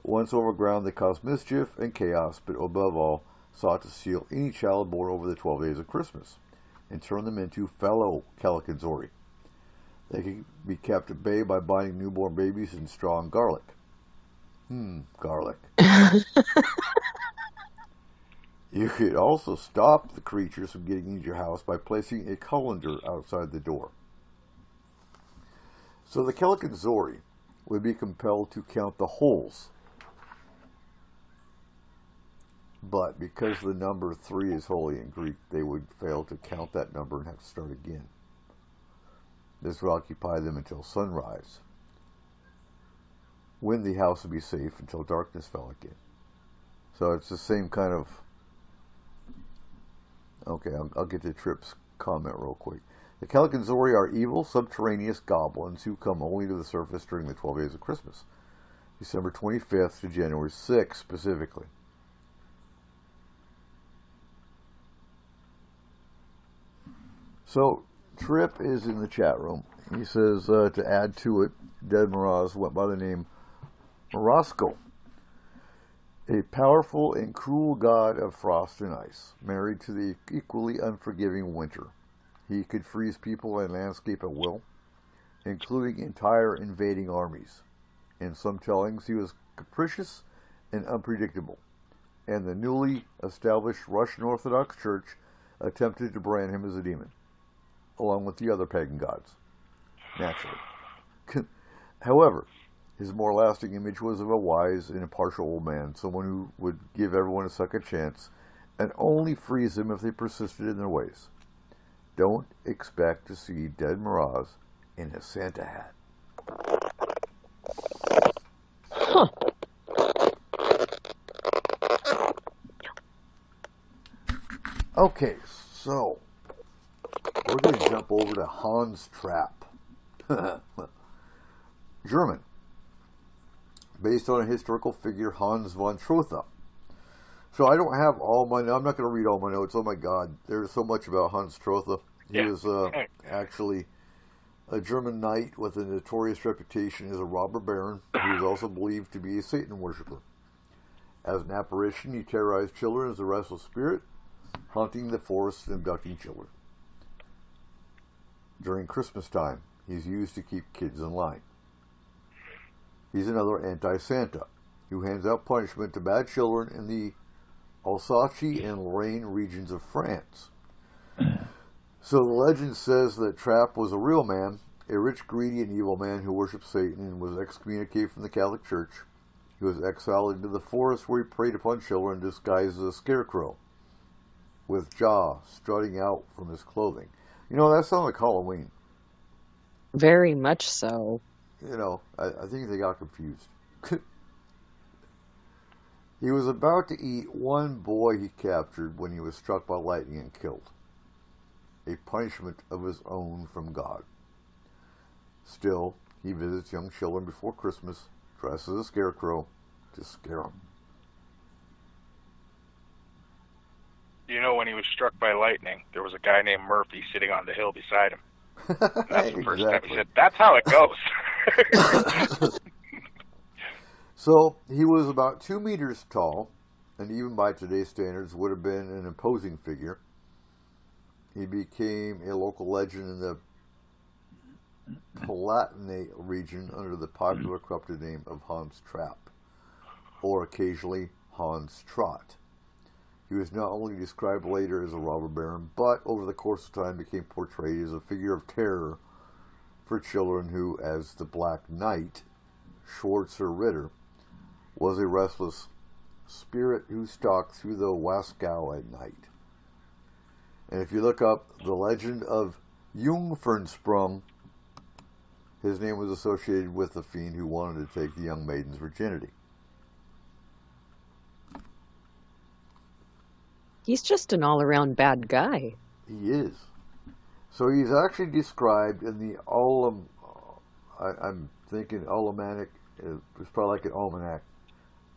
Speaker 2: Once overground, they caused mischief and chaos, but above all, sought to steal any child born over the 12 days of Christmas and turn them into fellow Kalikenzori. They could be kept at bay by binding newborn babies in straw and garlic. Garlic. You could also stop the creatures from getting into your house by placing a colander outside the door. So the Kalikenzori would be compelled to count the holes. But because the number 3 is holy in Greek, they would fail to count that number and have to start again. This would occupy them until sunrise, when the house would be safe until darkness fell again. So it's the same kind of... Okay, I'll get to Tripp's comment real quick. The Kalikenzori are evil, subterraneous goblins who come only to the surface during the 12 days of Christmas, December 25th to January 6th specifically. So, Tripp is in the chat room. He says, to add to it, Dead Moroz went by the name Morozko, a powerful and cruel god of frost and ice, married to the equally unforgiving winter. He could freeze people and landscape at will, including entire invading armies. In some tellings, he was capricious and unpredictable, and the newly established Russian Orthodox Church attempted to brand him as a demon, along with the other pagan gods, naturally. However, his more lasting image was of a wise and impartial old man, someone who would give everyone a second chance and only freeze them if they persisted in their ways. Don't expect to see Dead Moroz in a Santa hat.
Speaker 7: Huh.
Speaker 2: Okay, so we're going to jump over to Hans Trapp. German. Based on a historical figure, Hans von Trotha. So I don't have all my... I'm not going to read all my notes. Oh my God, there's so much about Hans Trotha. He was actually a German knight with a notorious reputation as a robber baron. He was also believed to be a Satan worshipper. As an apparition, he terrorized children as a restless spirit, haunting the forests and abducting children. During Christmas time, he's used to keep kids in line. He's another anti-Santa who hands out punishment to bad children in the Alsace and Lorraine regions of France. So the legend says that Trapp was a real man, a rich, greedy, and evil man who worshipped Satan and was excommunicated from the Catholic Church. He was exiled into the forest where he preyed upon children disguised as a scarecrow, with jaw strutting out from his clothing. You know, that sounds like Halloween.
Speaker 7: Very much so.
Speaker 2: You know, I think they got confused. He was about to eat one boy he captured when he was struck by lightning and killed. A punishment of his own from God. Still, he visits young children before Christmas, dressed as a scarecrow, to scare them.
Speaker 4: You know, when he was struck by lightning, there was a guy named Murphy sitting on the hill beside him. And that's the first time he said, "That's how it goes."
Speaker 2: So, he was about 2 meters tall, and even by today's standards would have been an imposing figure. He became a local legend in the Palatinate region under the popular corrupted name of Hans Trapp, or occasionally Hans Trott. He was not only described later as a robber baron, but over the course of time became portrayed as a figure of terror for children who, as the Black Knight, Schwarzer Ritter, was a restless spirit who stalked through the Wasgau at night. And if you look up the legend of Jungfernsprung, his name was associated with the fiend who wanted to take the young maiden's virginity.
Speaker 7: He's just an all-around bad guy.
Speaker 2: He is. So he's actually described in the I'm thinking Almanac, it's probably like an almanac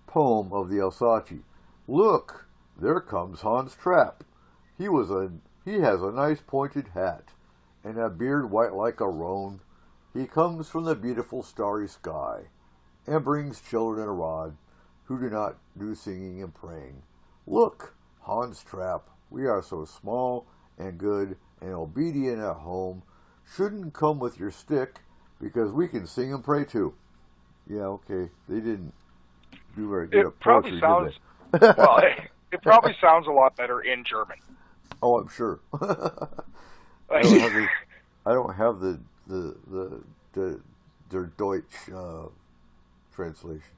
Speaker 2: poem of the Alsace. Look, there comes Hans Trapp. He has a nice pointed hat, and a beard white like a roan. He comes from the beautiful starry sky, and brings children a rod, who do not do singing and praying. Look, Hans Trapp, we are so small and good and obedient at home. Shouldn't come with your stick, because we can sing and pray too. Yeah, okay. They didn't do very good at poetry, did they?
Speaker 4: Well, it probably sounds a lot better in German.
Speaker 2: Oh, I'm sure. I don't have the Der Deutsch translation.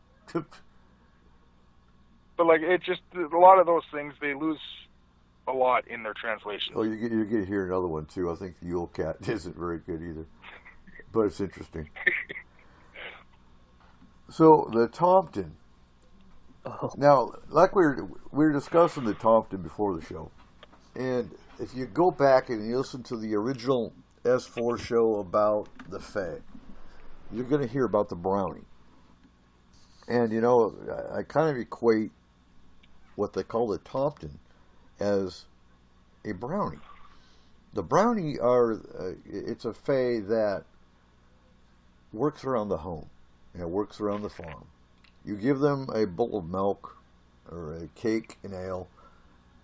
Speaker 4: But like, it just, a lot of those things, they lose a lot in their translation.
Speaker 2: Oh, you get to hear another one too. I think the Yule Cat isn't very good either, but it's interesting. So the Tomten.
Speaker 7: Oh.
Speaker 2: Now, like we were discussing the Tomten before the show, and if you go back and you listen to the original S4 show about the Fae, you're going to hear about the brownie. And you know, I kind of equate what they call the Tomten as a brownie. The brownie it's a Fae that works around the home and works around the farm. You give them a bowl of milk or a cake and ale,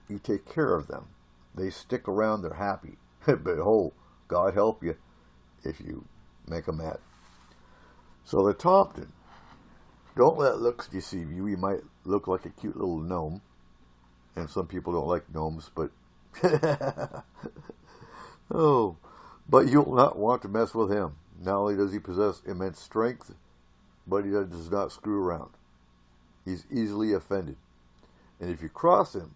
Speaker 2: you take care of them. They stick around, they're happy. But oh, God help you if you make them mad. So the Tomten, don't let looks deceive you. You might look like a cute little gnome. And some people don't like gnomes, but oh, but you'll not want to mess with him. Not only does he possess immense strength, but he does not screw around. He's easily offended. And if you cross him,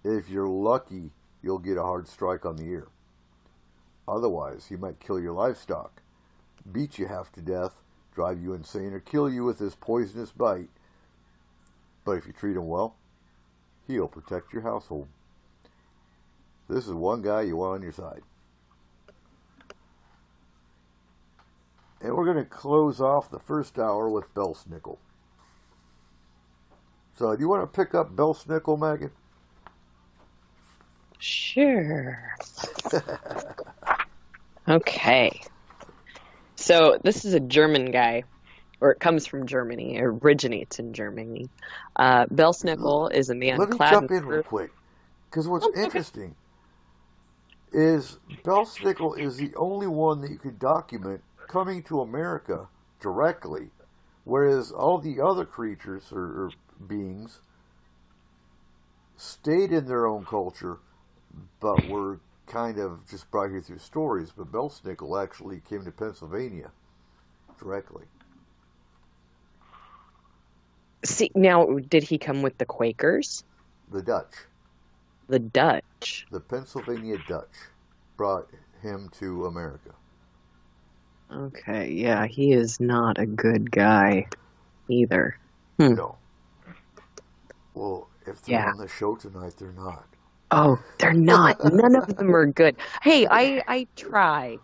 Speaker 2: if you're lucky, you'll get a hard strike on the ear. Otherwise, he might kill your livestock, beat you half to death, drive you insane, or kill you with his poisonous bite. But if you treat him well, he'll protect your household. This is one guy you want on your side. And we're going to close off the first hour with Belsnickel. So, do you want to pick up Belsnickel, Megan?
Speaker 7: Sure. Okay. So, this is a German guy, or it comes from Germany, it originates in Germany. Belsnickel is a man
Speaker 2: Let me
Speaker 7: clad
Speaker 2: jump in real quick. Because what's interesting is Belsnickel is the only one that you could document coming to America directly, whereas all the other creatures or beings stayed in their own culture, but were kind of just brought here through stories. But Belsnickel actually came to Pennsylvania directly.
Speaker 7: See, now, did he come with the Quakers?
Speaker 2: The Dutch.
Speaker 7: The Dutch.
Speaker 2: The Pennsylvania Dutch brought him to America.
Speaker 7: Okay, yeah, he is not a good guy either.
Speaker 2: No. Well, if they're
Speaker 7: Yeah.
Speaker 2: on the show tonight, they're not.
Speaker 7: Oh, they're not. None of them are good. Hey, I try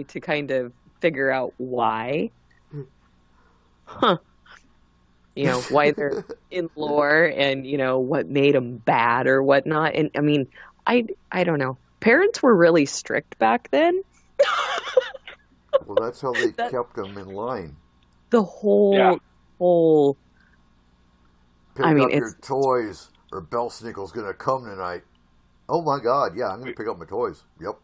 Speaker 7: to kind of figure out why. Huh. Why they're in lore and, what made them bad or whatnot. And I mean, I don't know. Parents were really strict back then.
Speaker 2: Well, that's how they kept them in line.
Speaker 7: The whole.
Speaker 2: Pick up your toys, or Belsnickel's going to come tonight. Oh my God! Yeah, I'm going to pick up my toys. Yep.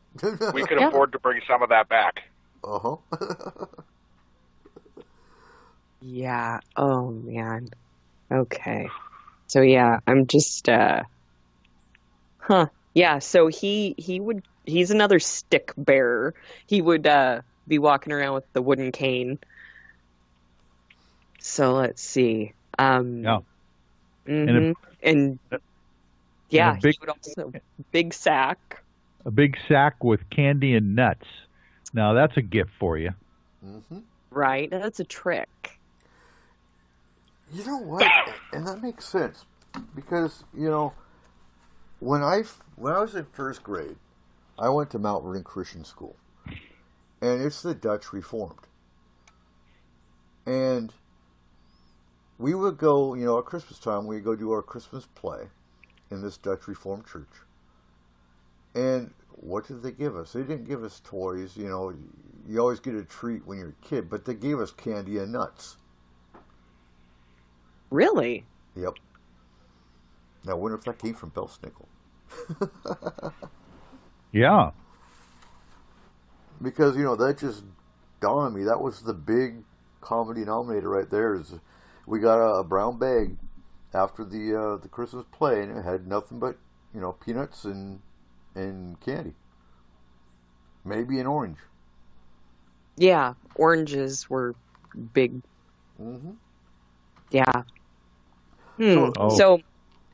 Speaker 4: We could afford to bring some of that back.
Speaker 2: Uh-huh.
Speaker 7: Yeah. Oh man. Okay. So yeah, I'm just Yeah, so he's another stick bearer. He would be walking around with the wooden cane. So let's see.
Speaker 1: Yeah.
Speaker 7: And yeah, he would also big sack.
Speaker 1: A big sack with candy and nuts. Now that's a gift for you.
Speaker 2: Mm-hmm.
Speaker 7: Right? That's a trick.
Speaker 2: You know what? And that makes sense because when I was in first grade, I went to Mount Vernon Christian School, and it's the Dutch Reformed, and we would go, at Christmas time, we'd go do our Christmas play in this Dutch Reformed church. And what did they give us? They didn't give us toys. You always get a treat when you're a kid, but they gave us candy and nuts.
Speaker 7: Really?
Speaker 2: Yep. Now, I wonder if that came from Belsnickel.
Speaker 1: Yeah.
Speaker 2: Because, that just dawned on me. That was the big common denominator right there. Is we got a brown bag after the Christmas play, and it had nothing but, peanuts and candy. Maybe an orange.
Speaker 7: Yeah, oranges were big.
Speaker 2: Mm-hmm.
Speaker 7: Yeah. So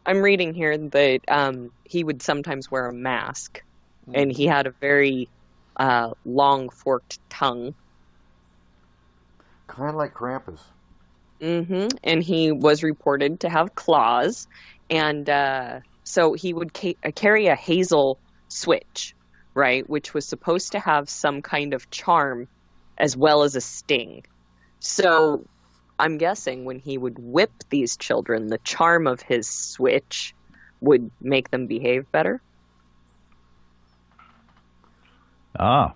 Speaker 7: I'm reading here that he would sometimes wear a mask, and he had a very long forked tongue.
Speaker 2: Kind of like Krampus.
Speaker 7: Mm-hmm. And he was reported to have claws, and so he would carry a hazel switch, right, which was supposed to have some kind of charm as well as a sting. So I'm guessing when he would whip these children, the charm of his switch would make them behave better.
Speaker 1: Ah.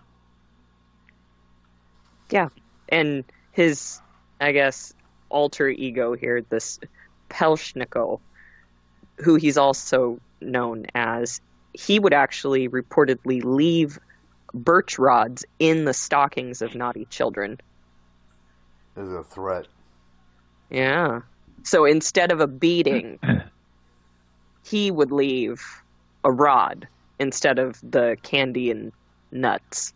Speaker 7: Yeah. And his, I guess, alter ego here, this Pelschnickel, who he's also known as, he would actually reportedly leave birch rods in the stockings of naughty children.
Speaker 2: As a threat.
Speaker 7: Yeah. So instead of a beating, he would leave a rod instead of the candy and nuts.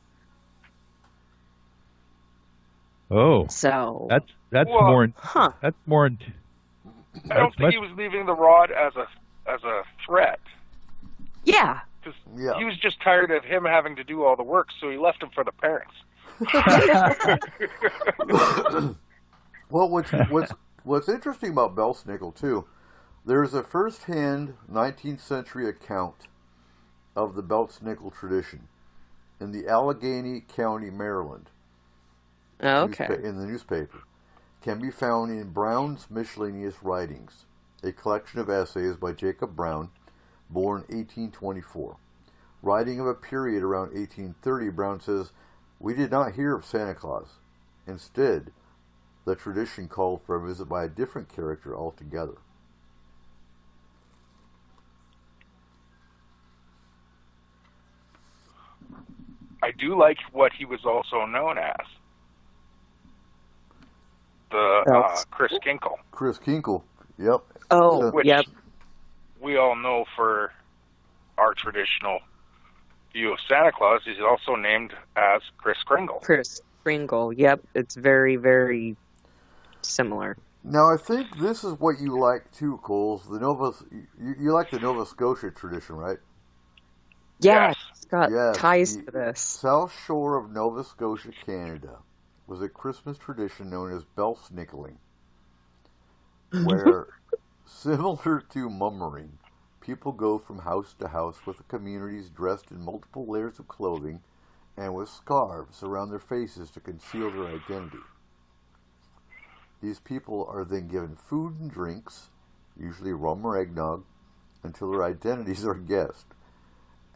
Speaker 1: Oh.
Speaker 7: So
Speaker 1: That's
Speaker 4: Well,
Speaker 1: more.
Speaker 7: huh.
Speaker 1: That's more.
Speaker 4: I don't think he was leaving the rod as a threat.
Speaker 7: Yeah.
Speaker 4: Because
Speaker 2: Yeah.
Speaker 4: he was just tired of him having to do all the work, so he left him for the parents.
Speaker 2: Well, what's interesting about Belsnickel too, there's a first-hand 19th century account of the Belsnickel tradition in the Allegheny County, Maryland.
Speaker 7: Okay.
Speaker 2: In the newspaper. Can be found in Brown's Miscellaneous Writings, a collection of essays by Jacob Brown, born 1824. Writing of a period around 1830, Brown says, "We did not hear of Santa Claus. Instead, the tradition called for a visit by a different character altogether."
Speaker 4: I do like what he was also known as. The Chris Kinkle.
Speaker 2: Chris Kinkle, yep.
Speaker 7: Oh,
Speaker 4: Which
Speaker 7: yep.
Speaker 4: we all know for our traditional view of Santa Claus, he's also named as Kris Kringle.
Speaker 7: Kris Kringle. Yep. It's very, very similar.
Speaker 2: Now, I think this is what you like too, Coles. You like the Nova Scotia tradition, right?
Speaker 7: Yeah,
Speaker 4: Yes.
Speaker 7: it's got
Speaker 2: Yes,
Speaker 7: ties
Speaker 2: the
Speaker 7: to this.
Speaker 2: South shore of Nova Scotia, Canada, was a Christmas tradition known as Belsnickeling, where Similar to mummering, people go from house to house with the communities dressed in multiple layers of clothing and with scarves around their faces to conceal their identity. These people are then given food and drinks, usually rum or eggnog, until their identities are guessed.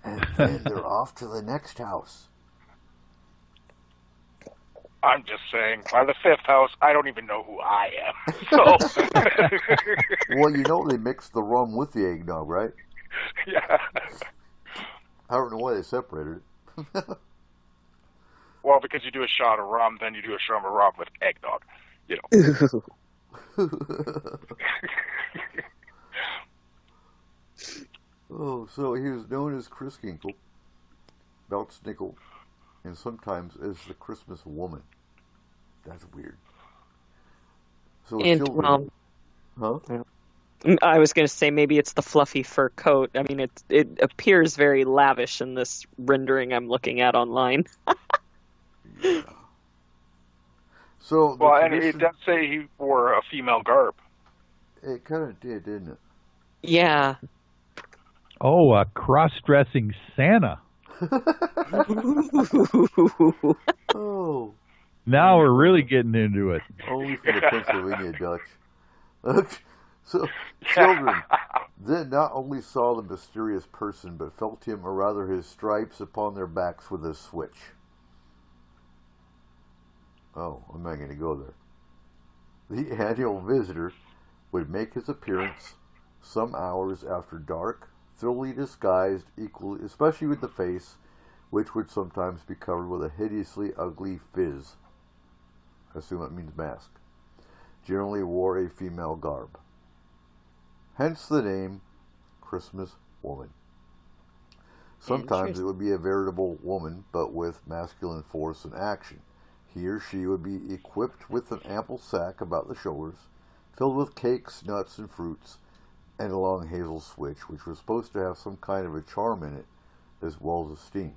Speaker 2: And then they're off to the next house.
Speaker 4: I'm just saying, by the fifth house, I don't even know who I am. So,
Speaker 2: Well, you know they mix the rum with the eggnog, right?
Speaker 4: yeah.
Speaker 2: I don't know why they separated it.
Speaker 4: Well, because you do a shot of rum, then you do a shot of rum with eggnog. You know.
Speaker 2: Oh, so he was known as Chriskinkle, Beltsnickel, and sometimes as the Christmas woman. That's weird. So
Speaker 7: And,
Speaker 2: children, huh?
Speaker 7: I was going to say maybe it's the fluffy fur coat. I mean, it appears very lavish in this rendering I'm looking at online.
Speaker 2: Yeah. So
Speaker 4: Well, and it does say he wore a female garb.
Speaker 2: It kind of did, didn't it?
Speaker 7: Yeah.
Speaker 1: Oh, a cross-dressing Santa.
Speaker 2: Oh,
Speaker 1: Now we're really getting into it.
Speaker 2: only for the Pennsylvania Dutch. So children then not only saw the mysterious person, but felt him, or rather his stripes upon their backs with a switch. Oh, I'm not going to go there. The annual visitor would make his appearance some hours after dark, thoroughly disguised, equally, especially with the face, which would sometimes be covered with a hideously ugly fizz. I assume that means mask. Generally wore a female garb. Hence the name Christmas Woman. Sometimes it would be a veritable woman, but with masculine force and action. He or she would be equipped with an ample sack about the shoulders, filled with cakes, nuts, and fruits, and a long hazel switch, which was supposed to have some kind of a charm in it, as well as a steam.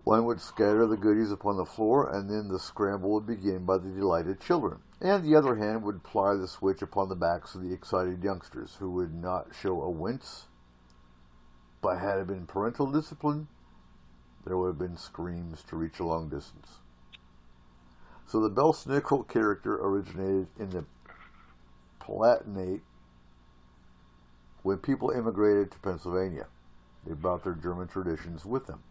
Speaker 2: One would scatter the goodies upon the floor, and then the scramble would begin by the delighted children, and the other hand would ply the switch upon the backs of the excited youngsters, who would not show a wince, but had it been parental discipline, there would have been screams to reach a long distance. So the Beltsnickel character originated in the Palatinate when people immigrated to Pennsylvania. They brought their German traditions with them.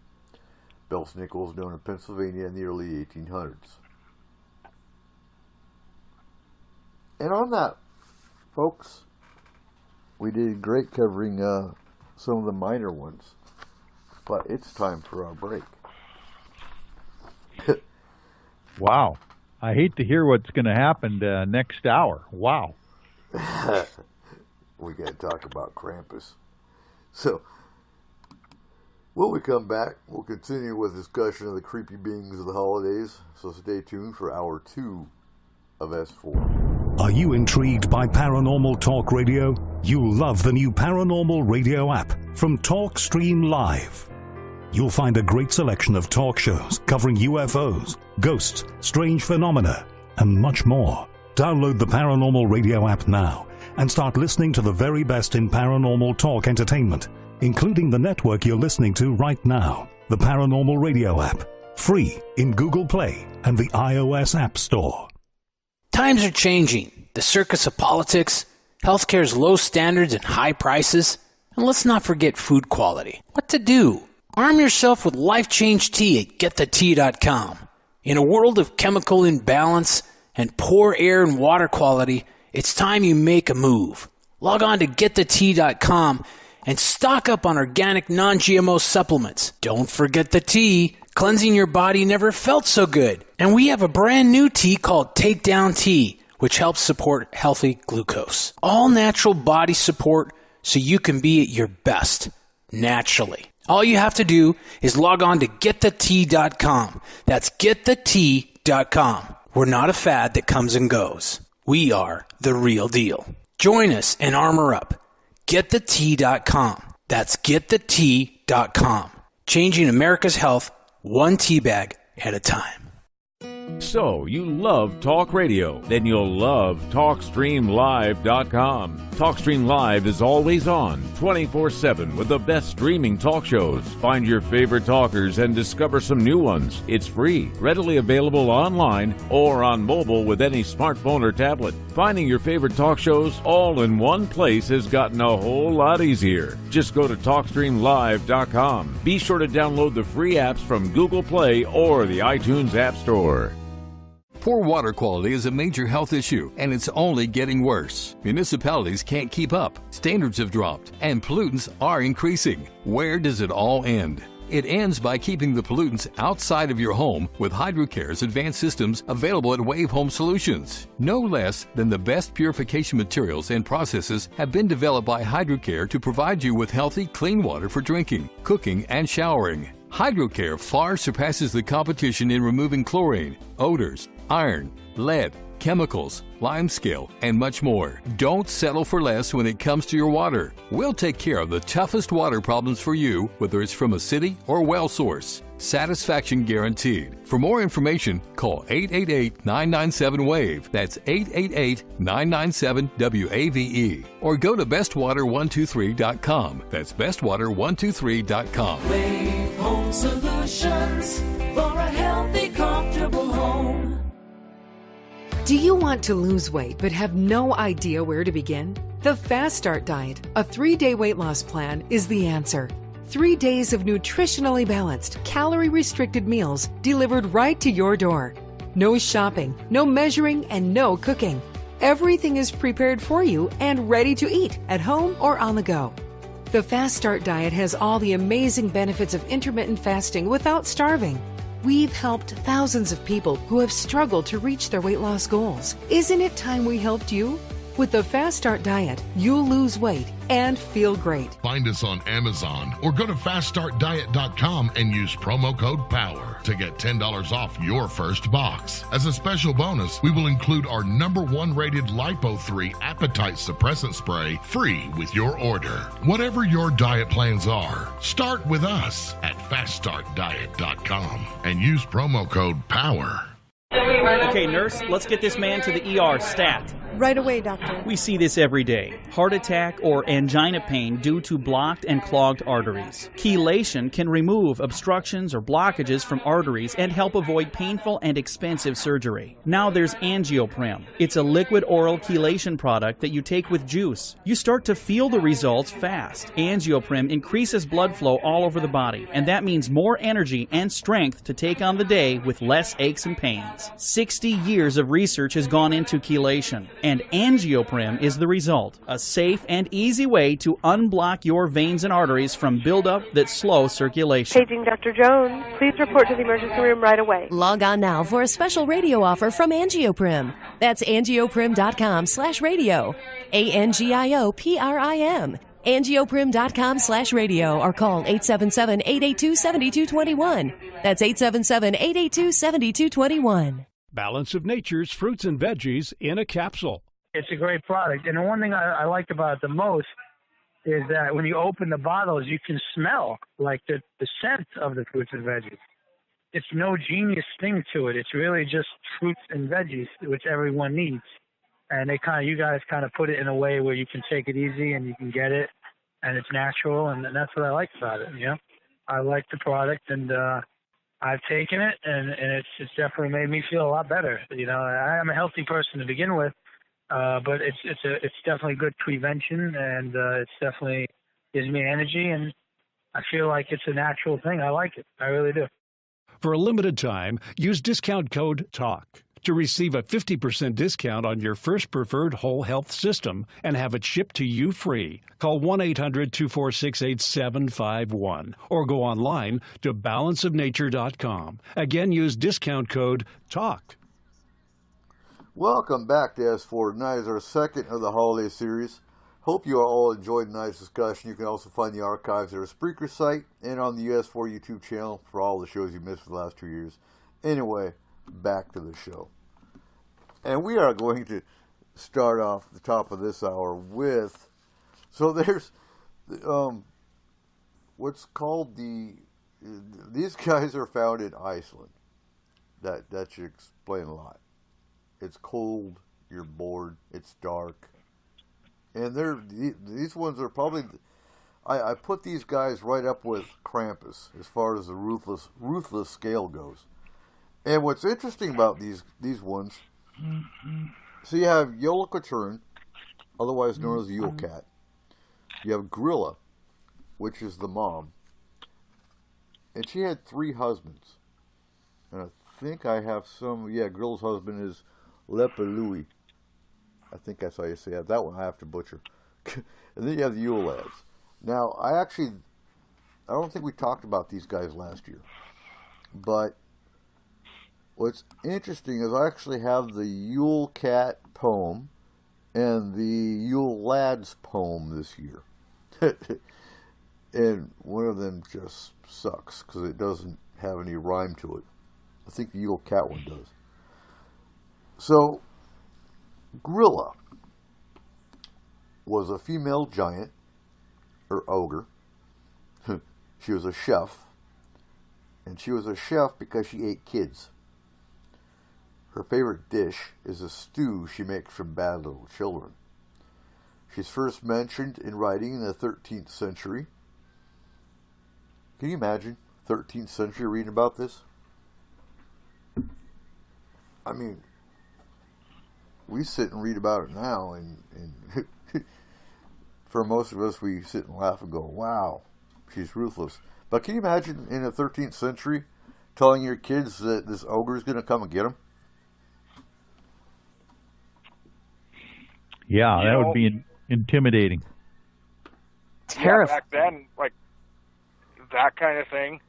Speaker 2: Beltsnickel was known in Pennsylvania in the early 1800s. And on that, folks, we did great covering some of the minor ones. But it's time for our break.
Speaker 1: Wow. I hate to hear what's going to happen next hour. Wow.
Speaker 2: We got to talk about Krampus. So, when we come back, we'll continue with discussion of the creepy beings of the holidays. So stay tuned for hour 2 of S4.
Speaker 8: Are you intrigued by Paranormal Talk Radio? You'll love the new Paranormal Radio app from TalkStream Live. You'll find a great selection of talk shows covering UFOs, ghosts, strange phenomena, and much more. Download the Paranormal Radio app now and start listening to the very best in paranormal talk entertainment, including the network you're listening to right now, the Paranormal Radio app, free in Google Play and the iOS App Store.
Speaker 9: Times are changing. The circus of politics, healthcare's low standards and high prices, and let's not forget food quality. What to do? Arm yourself with Life Change Tea at GetTheTea.com. In a world of chemical imbalance and poor air and water quality, it's time you make a move. Log on to GetTheTea.com and stock up on organic non-GMO supplements. Don't forget the tea. Cleansing your body never felt so good. And we have a brand new tea called Takedown Tea, which helps support healthy glucose. All natural body support so you can be at your best, naturally. All you have to do is log on to GetTheTea.com. That's GetTheTea.com. We're not a fad that comes and goes. We are the real deal. Join us and armor up. GetTheTea.com. That's GetTheTea.com. Changing America's health one tea bag at a time.
Speaker 10: So, you love talk radio? Then you'll love TalkStreamLive.com. TalkStream Live is always on, 24/7, with the best streaming talk shows. Find your favorite talkers and discover some new ones. It's free, readily available online or on mobile with any smartphone or tablet. Finding your favorite talk shows all in one place has gotten a whole lot easier. Just go to TalkStreamLive.com. Be sure to download the free apps from Google Play or the iTunes App Store.
Speaker 11: Poor water quality is a major health issue, and it's only getting worse. Municipalities can't keep up, standards have dropped, and pollutants are increasing. Where does it all end? It ends by keeping the pollutants outside of your home with HydroCare's advanced systems available at Wave Home Solutions. No less than the best purification materials and processes have been developed by HydroCare to provide you with healthy, clean water for drinking, cooking, and showering. HydroCare far surpasses the competition in removing chlorine, odors, iron, lead, chemicals, limescale, and much more. Don't settle for less when it comes to your water. We'll take care of the toughest water problems for you, whether it's from a city or well source. Satisfaction guaranteed. For more information, call 888-997-WAVE. That's 888-997-WAVE. Or go to bestwater123.com. That's bestwater123.com.
Speaker 12: Wave Home Solutions for a healthy, comfortable home.
Speaker 13: Do you want to lose weight but have no idea where to begin? The Fast Start Diet, a 3-day weight loss plan, is the answer. 3 days of nutritionally balanced, calorie-restricted meals delivered right to your door. No shopping, no measuring, and no cooking. Everything is prepared for you and ready to eat at home or on the go. The Fast Start Diet has all the amazing benefits of intermittent fasting without starving. We've helped thousands of people who have struggled to reach their weight loss goals. Isn't it time we helped you? With the Fast Start Diet, you'll lose weight and feel great.
Speaker 6: Find us on Amazon or go to faststartdiet.com and use promo code POWER to get $10 off your first box. As a special bonus, we will include our #1 rated Lipo3 appetite suppressant spray free with your order. Whatever your diet plans are, start with us at faststartdiet.com and use promo code POWER.
Speaker 14: Okay, nurse, let's get this man to the ER stat.
Speaker 15: Right away, doctor.
Speaker 14: We see this every day. Heart attack or angina pain due to blocked and clogged arteries. Chelation can remove obstructions or blockages from arteries and help avoid painful and expensive surgery. Now there's Angioprim. It's a liquid oral chelation product that you take with juice. You start to feel the results fast. Angioprim increases blood flow all over the body, and that means more energy and strength to take on the day with less aches and pains. 60 years of research has gone into chelation, and Angioprim is the result. A safe and easy way to unblock your veins and arteries from buildup that slow circulation.
Speaker 15: Paging Dr. Jones. Please report to the emergency room right away.
Speaker 16: Log on now for a special radio offer from Angioprim. That's angioprim.com/radio. ANGIOPRIM. Angioprim.com/radio or call 877-882-7221. That's 877-882-7221.
Speaker 17: Balance of Nature's fruits and veggies in a capsule.
Speaker 18: It's a great product. And the one thing I like about it the most is that when you open the bottles, you can smell like the scent of the fruits and veggies. It's no genius thing to it. It's really just fruits and veggies, which everyone needs. And you guys kind of put it in a way where you can take it easy and you can get it, and it's natural, and that's what I like about it. You know, I like the product, and I've taken it, and it's definitely made me feel a lot better. You know, I'm a healthy person to begin with, but it's definitely good prevention, and it's definitely gives me energy, and I feel like it's a natural thing. I like it. I really do.
Speaker 17: For a limited time, use discount code TALK to receive a 50% discount on your first preferred whole health system and have it shipped to you free. Call 1-800-246-8751 or go online to balanceofnature.com. Again, use discount code TALK.
Speaker 2: Welcome back to S4. Tonight is our second of the holiday series. Hope you all enjoyed tonight's discussion. You can also find the archives at our Spreaker site and on the US4 YouTube channel for all the shows you missed for the last 2 years. Anyway, back to the show. And we are going to start off the top of this hour with, so there's what's called these guys are found in Iceland. That should explain a lot. It's cold, you're bored, it's dark. And these ones are probably... I put these guys right up with Krampus as far as the ruthless scale goes. And what's interesting about these ones, so you have Yola Katern, otherwise known as the Yule Cat. You have Grilla, which is the mom. And she had 3 husbands. And I think I have some... Yeah, Grilla's husband is Lepalui. I think that's how you say it. That one I have to butcher. And then you have the Yule Lads. Now, I don't think we talked about these guys last year. But what's interesting is I actually have the Yule Cat poem and the Yule Lads poem this year. And one of them just sucks because it doesn't have any rhyme to it. I think the Yule Cat one does. So, Grilla was a female giant, or ogre. She was a chef. And she was a chef because she ate kids. Her favorite dish is a stew she makes from bad little children. She's first mentioned in writing in the 13th century. Can you imagine 13th century reading about this? I mean, we sit and read about it now, and for most of us, we sit and laugh and go, wow, she's ruthless. But can you imagine in the 13th century telling your kids that this ogre is going to come and get them?
Speaker 1: Yeah, that would be intimidating.
Speaker 7: Terrifying.
Speaker 4: Yeah, back then, like, that kind of thing,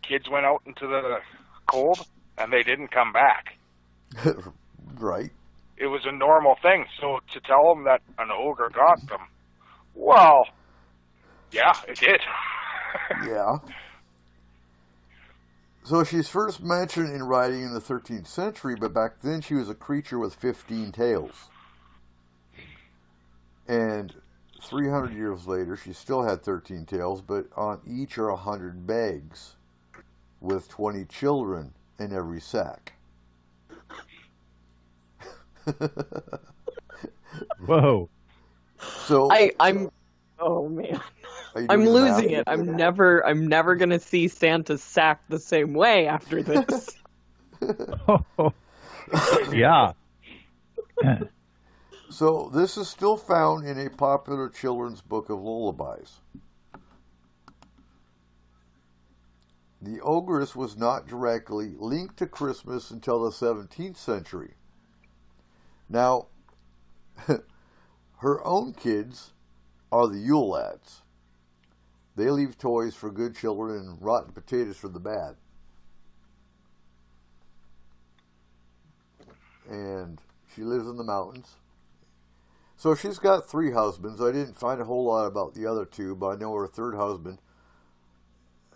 Speaker 4: kids went out into the cold and they didn't come back.
Speaker 2: Right.
Speaker 4: It was a normal thing. So to tell them that an ogre got them, well, yeah, it did.
Speaker 2: Yeah. So she's first mentioned in writing in the 13th century, but back then she was a creature with 15 tails. And 300 years later, she still had 13 tails, but on each are 100 bags, with 20 children in every sack.
Speaker 1: Whoa.
Speaker 2: So
Speaker 7: I'm oh man. I'm losing it. I'm never gonna see Santa's sack the same way after this.
Speaker 1: Yeah.
Speaker 2: So this is still found in a popular children's book of lullabies. The ogress was not directly linked to Christmas until the 17th century. Now, her own kids are the Yule Lads. They leave toys for good children and rotten potatoes for the bad. And she lives in the mountains. So she's got 3 husbands. I didn't find a whole lot about the other 2, but I know her 3rd husband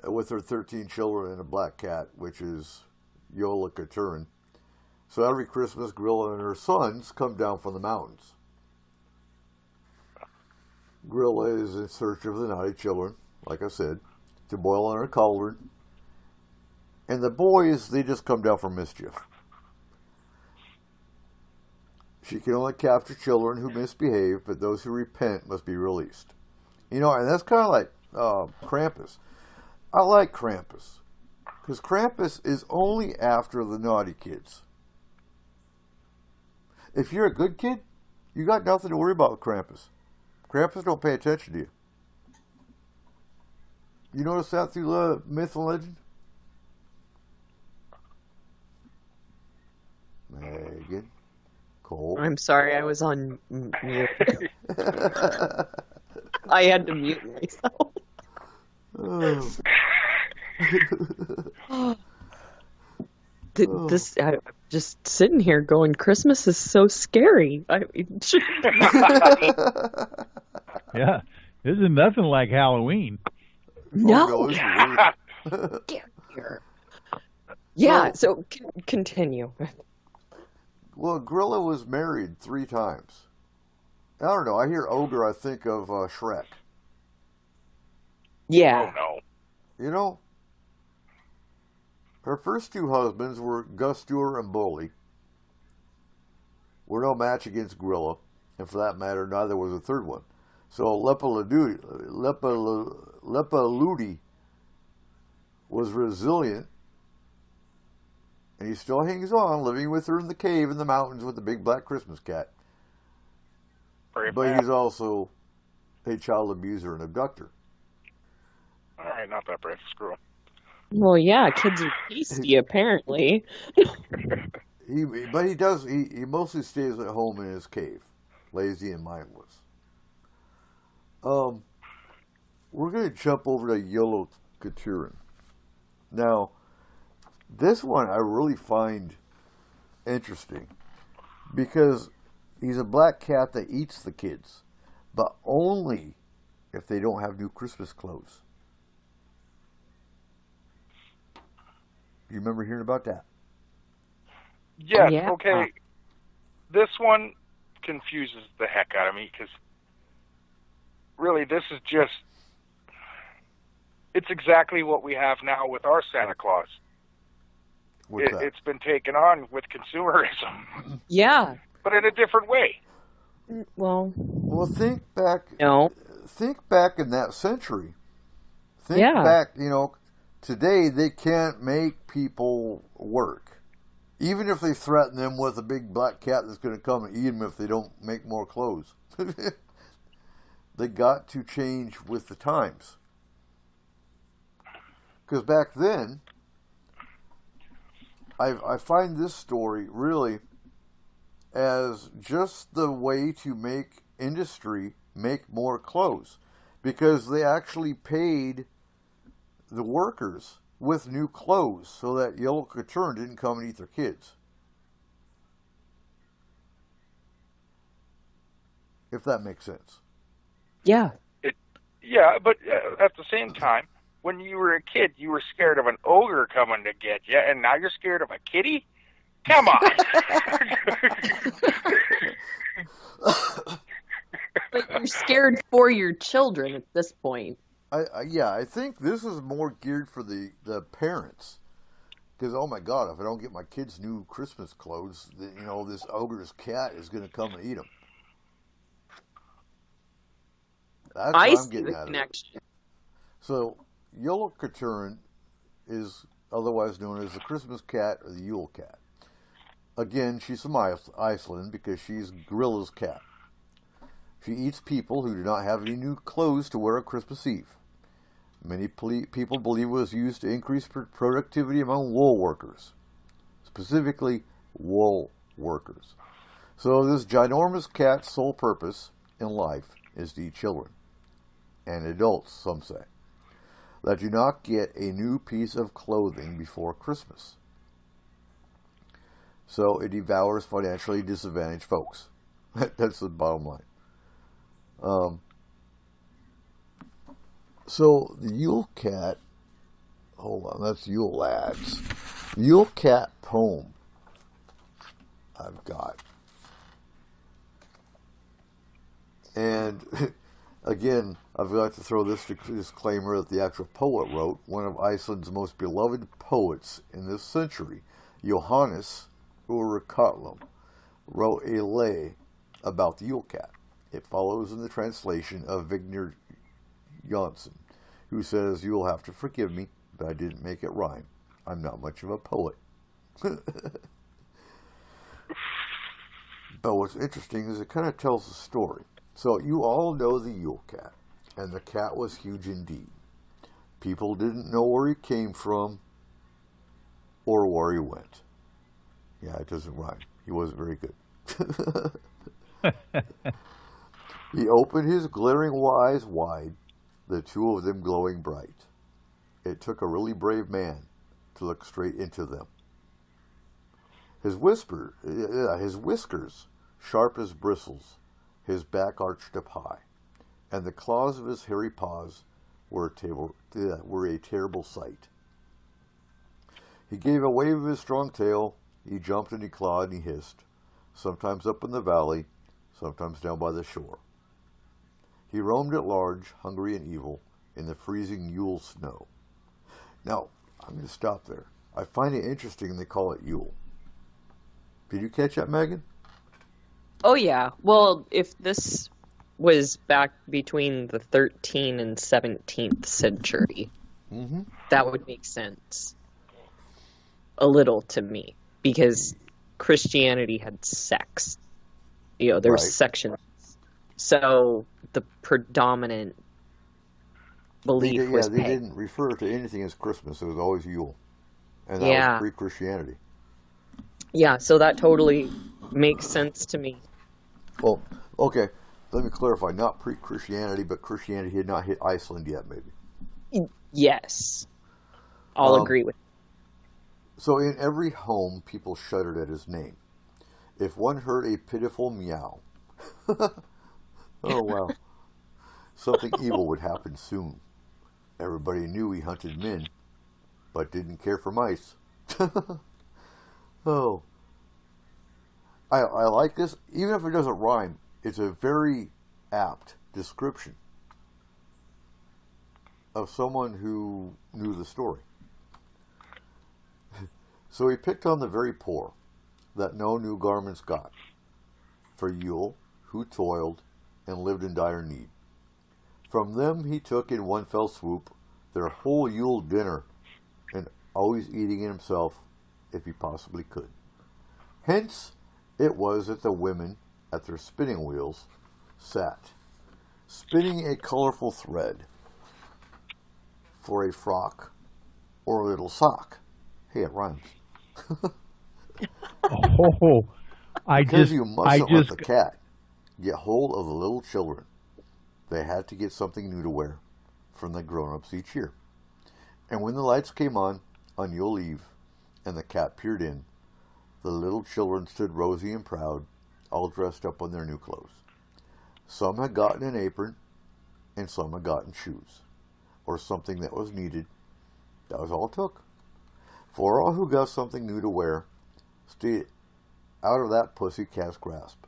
Speaker 2: with her 13 children and a black cat, which is Yola Katern. So every Christmas, Grilla and her sons come down from the mountains. Grilla is in search of the naughty children, like I said, to boil in her cauldron. And the boys, they just come down for mischief. She can only capture children who misbehave, but those who repent must be released. You know, and that's kind of like Krampus. I like Krampus, because Krampus is only after the naughty kids. If you're a good kid, you got nothing to worry about with Krampus. Krampus don't pay attention to you. You notice that through myth and legend? Megan? Cole?
Speaker 7: I'm sorry, I was on mute. I had to mute myself. I'm just sitting here going, Christmas is so scary.
Speaker 1: Yeah, this is nothing like Halloween.
Speaker 7: No. Yeah, so continue.
Speaker 2: Well, Grilla was married 3 times. I don't know. I hear ogre, I think of Shrek.
Speaker 7: Yeah.
Speaker 4: Oh, no.
Speaker 2: You know, Her first two husbands were Gustur and Bully, were no match against Gorilla, and for that matter, neither was a third one. So Lepaludi was resilient, and he still hangs on, living with her in the cave in the mountains with the big black Christmas cat. But he's also a child abuser and abductor.
Speaker 4: All right, not that brave. Screw him.
Speaker 7: Well, yeah, kids are tasty, apparently.
Speaker 2: He mostly stays at home in his cave, lazy and mindless. We're going to jump over to Yellow Katurin. Now, this one I really find interesting because he's a black cat that eats the kids, but only if they don't have new Christmas clothes. You remember hearing about that?
Speaker 4: Yes, yeah. Okay. This one confuses the heck out of me because really this is just, it's exactly what we have now with our Santa Claus. It's been taken on with consumerism.
Speaker 7: Yeah.
Speaker 4: But in a different way.
Speaker 7: Well,
Speaker 2: think back.
Speaker 7: No.
Speaker 2: Think back in that century. Think back, today they can't make people work. Even if they threaten them with a big black cat that's going to come and eat them if they don't make more clothes. They got to change with the times. Because back then, I find this story really as just the way to make industry make more clothes. Because they actually paid the workers with new clothes so that Yellow Katurin didn't come and eat their kids. If that makes sense.
Speaker 7: Yeah.
Speaker 4: But at the same time, when you were a kid, you were scared of an ogre coming to get you, and now you're scared of a kitty? Come on!
Speaker 7: But you're scared for your children at this point.
Speaker 2: I think this is more geared for the parents. Because, oh my God, if I don't get my kids new Christmas clothes, this ogre's cat is going to come and eat them. That's
Speaker 7: I
Speaker 2: what I'm
Speaker 7: see
Speaker 2: getting
Speaker 7: the
Speaker 2: out
Speaker 7: connection.
Speaker 2: of it. So, Yellow Katurin is otherwise known as the Christmas cat or the Yule cat. Again, she's from Iceland because she's Gorilla's cat. She eats people who do not have any new clothes to wear on Christmas Eve. Many people believe it was used to increase productivity among wool workers, specifically wool workers. So this ginormous cat's sole purpose in life is to eat children, and adults, some say, that do not get a new piece of clothing before Christmas. So it devours financially disadvantaged folks. That's the bottom line. So the Yule cat, hold on, that's Yule Lads. Yule cat poem I've got. And again, I've got to throw this disclaimer that the actual poet wrote, one of Iceland's most beloved poets in this century, Johannes Urakotlum, wrote a lay about the Yule cat. It follows in the translation of Vignir Jonsson, who says, "You'll have to forgive me, but I didn't make it rhyme. I'm not much of a poet." But what's interesting is it kind of tells the story. So you all know the Yule cat, and the cat was huge indeed. People didn't know where he came from or where he went. Yeah, it doesn't rhyme. He wasn't very good. He opened his glittering eyes wide, the two of them glowing bright. It took a really brave man to look straight into them. His whiskers, sharp as bristles, his back arched up high, and the claws of his hairy paws were a terrible sight. He gave a wave of his strong tail, he jumped and he clawed and he hissed, sometimes up in the valley, sometimes down by the shore. He roamed at large, hungry and evil, in the freezing Yule snow. Now, I'm going to stop there. I find it interesting they call it Yule. Did you catch that, Megan?
Speaker 7: Oh, yeah. Well, if this was back between the 13th and 17th century, that would make sense a little to me, because Christianity had sects. You know, there's sections. So the predominant belief was
Speaker 2: they didn't refer to anything as Christmas. It was always Yule. And that was pre-Christianity.
Speaker 7: Yeah, so that totally makes sense to me.
Speaker 2: Well, okay. Let me clarify. Not pre-Christianity, but Christianity had not hit Iceland yet, maybe.
Speaker 7: Yes. I'll agree with you.
Speaker 2: So in every home, people shuddered at his name. If one heard a pitiful meow, oh, wow, something evil would happen soon. Everybody knew he hunted men, but didn't care for mice. Oh. I like this. Even if it doesn't rhyme, it's a very apt description of someone who knew the story. So he picked on the very poor, that no new garments got, for Yule, who toiled and lived in dire need. From them he took in one fell swoop their whole Yule dinner, and always eating it himself if he possibly could. Hence it was that the women at their spinning wheels sat, spinning a colorful thread for a frock or a little sock. Hey, it rhymes. Because you mustn't let the cat get hold of the little children. They had to get something new to wear from the grown-ups each year. And when the lights came on Yule Eve, and the cat peered in, the little children stood rosy and proud, all dressed up in their new clothes. Some had gotten an apron, and some had gotten shoes, or something that was needed. That was all it took. For all who got something new to wear, stayed out of that pussy cat's grasp.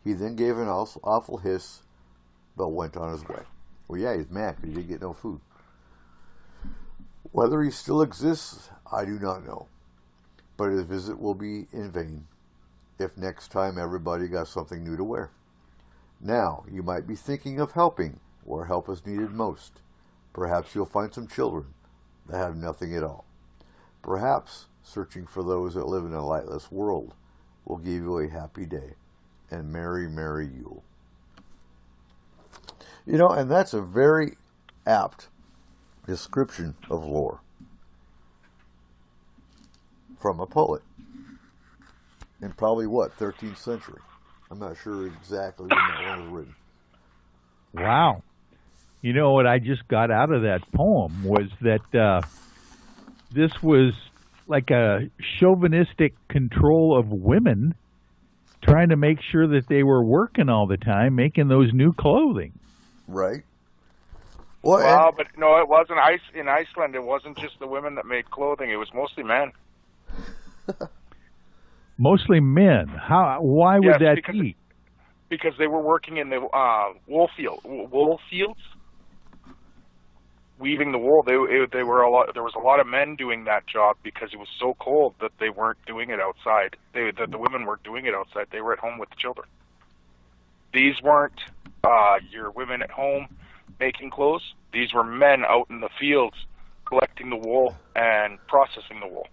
Speaker 2: He then gave an awful hiss, but went on his way. Well, yeah, he's mad because he didn't get no food. Whether he still exists, I do not know. But his visit will be in vain if next time everybody got something new to wear. Now, you might be thinking of helping where help is needed most. Perhaps you'll find some children that have nothing at all. Perhaps searching for those that live in a lightless world will give you a happy day and merry, merry Yule. You know, and that's a very apt description of lore from a poet in probably, 13th century. I'm not sure exactly when that one was written.
Speaker 1: Wow. You know what I just got out of that poem was that this was like a chauvinistic control of women trying to make sure that they were working all the time, making those new clothing.
Speaker 2: Right.
Speaker 4: Well, but no, it wasn't. In Iceland, it wasn't just the women that made clothing. It was mostly men.
Speaker 1: Mostly men. Why would that be?
Speaker 4: Because they were working in the wool fields, weaving the wool. They were a lot. There was a lot of men doing that job because it was so cold that they weren't doing it outside. The women weren't doing it outside. They were at home with the children. These weren't your women at home making clothes. These were men out in the fields collecting the wool and processing the wool.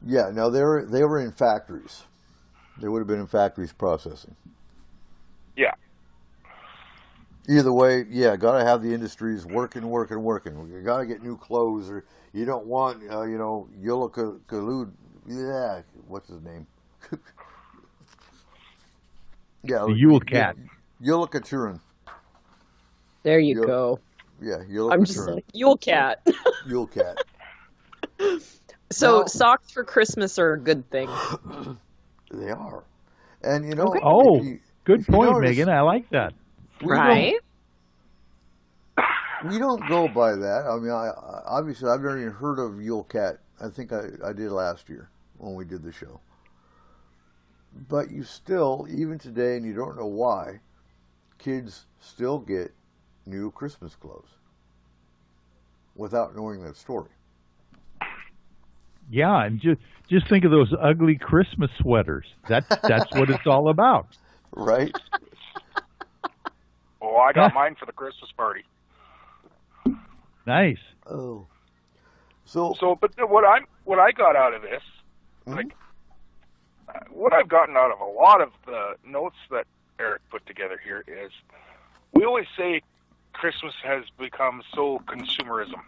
Speaker 2: Yeah, no, they were in factories. They would have been in factories processing.
Speaker 4: Yeah.
Speaker 2: Either way, yeah, got to have the industries working. You got to get new clothes, or you don't want, Yule Kalud. Yeah, what's his name? Yeah,
Speaker 1: the Yule Cat.
Speaker 2: Yule Katurin.
Speaker 7: There you go.
Speaker 2: Yeah, Yule.
Speaker 7: I'm just like Yule Cat.
Speaker 2: Yule Cat.
Speaker 7: So socks for Christmas are a good thing.
Speaker 2: They are, and
Speaker 1: good point, Megan. I like that.
Speaker 7: Right.
Speaker 2: We don't go by that. I mean, obviously, I've never even heard of Yule Cat. I think I did last year when we did the show. But you still, even today, and you don't know why, kids still get new Christmas clothes without knowing that story.
Speaker 1: Yeah, and just think of those ugly Christmas sweaters. That's what it's all about.
Speaker 2: Right?
Speaker 4: Oh, I got mine for the Christmas party.
Speaker 1: Nice.
Speaker 2: Oh.
Speaker 4: But what I got out of this, like, what I've gotten out of a lot of the notes that Eric put together here is, we always say Christmas has become so consumerism.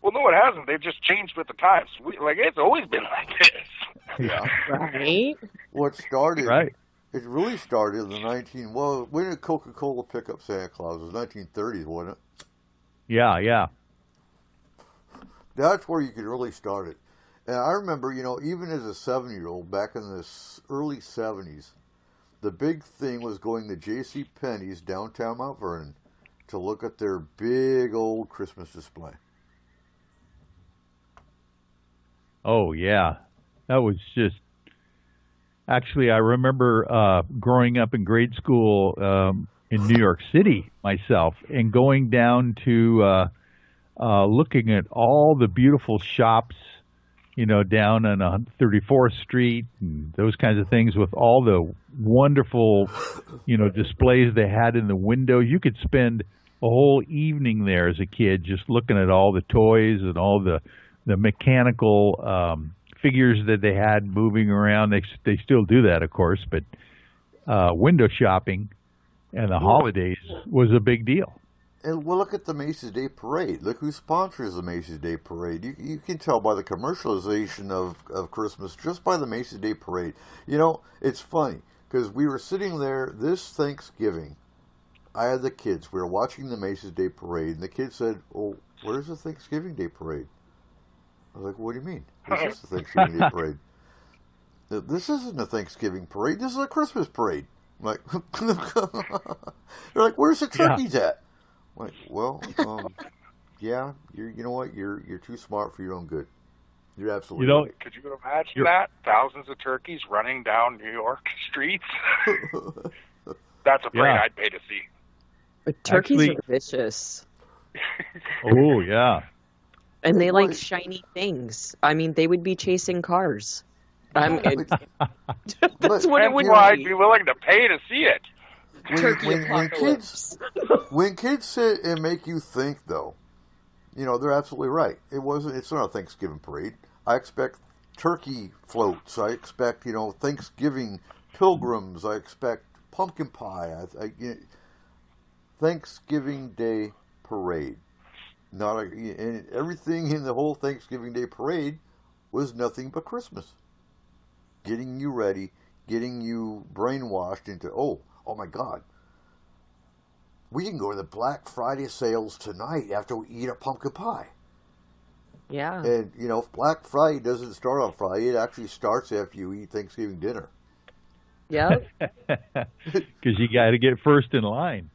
Speaker 4: Well, no, it hasn't. They've just changed with the times. It's always been like this.
Speaker 2: Yeah.
Speaker 7: Right.
Speaker 2: What started?
Speaker 1: Right.
Speaker 2: It really started in the when did Coca-Cola pick up Santa Claus? It was 1930s, wasn't it?
Speaker 1: Yeah, yeah.
Speaker 2: That's where you could really start it. And I remember, even as a 7-year-old back in the early 70s, the big thing was going to J.C. Penney's downtown Mount Vernon to look at their big old Christmas display.
Speaker 1: Oh, yeah. That was just... Actually, I remember growing up in grade school in New York City myself and going down to looking at all the beautiful shops, down on 34th Street and those kinds of things with all the wonderful, displays they had in the window. You could spend a whole evening there as a kid just looking at all the toys and all the mechanical figures that they had moving around. They still do that, of course, but window shopping and the holidays was a big deal.
Speaker 2: And we'll look at the Macy's Day Parade. Look who sponsors the Macy's Day Parade. You can tell by the commercialization of Christmas just by the Macy's Day Parade. It's funny because we were sitting there this Thanksgiving. I had the kids. We were watching the Macy's Day Parade, and the kids said, "Oh, where's the Thanksgiving Day Parade?" I was like, "What do you mean? This is the Thanksgiving Day Parade." This isn't a Thanksgiving parade. This is a Christmas parade. I'm like, they're like, "Where's the turkeys at?" I'm like, well, yeah, you know what? You're too smart for your own good. You're absolutely right.
Speaker 4: Could you imagine that? Thousands of turkeys running down New York streets. That's a parade I'd pay to see.
Speaker 7: But turkeys are vicious.
Speaker 1: Oh, yeah.
Speaker 7: And they like shiny things. I mean, they would be chasing cars. That's what it would be.
Speaker 4: I'd be willing to pay to see it.
Speaker 2: When kids sit and make you think, though, they're absolutely right. It's not a Thanksgiving parade. I expect turkey floats. I expect, Thanksgiving pilgrims. I expect pumpkin pie. Thanksgiving Day parade. And everything in the whole Thanksgiving Day parade was nothing but Christmas. Getting you ready, getting you brainwashed into, oh my God, we can go to the Black Friday sales tonight after we eat a pumpkin pie.
Speaker 7: Yeah.
Speaker 2: And, Black Friday doesn't start on Friday. It actually starts after you eat Thanksgiving dinner.
Speaker 7: Yep.
Speaker 1: Because you got to get first in line.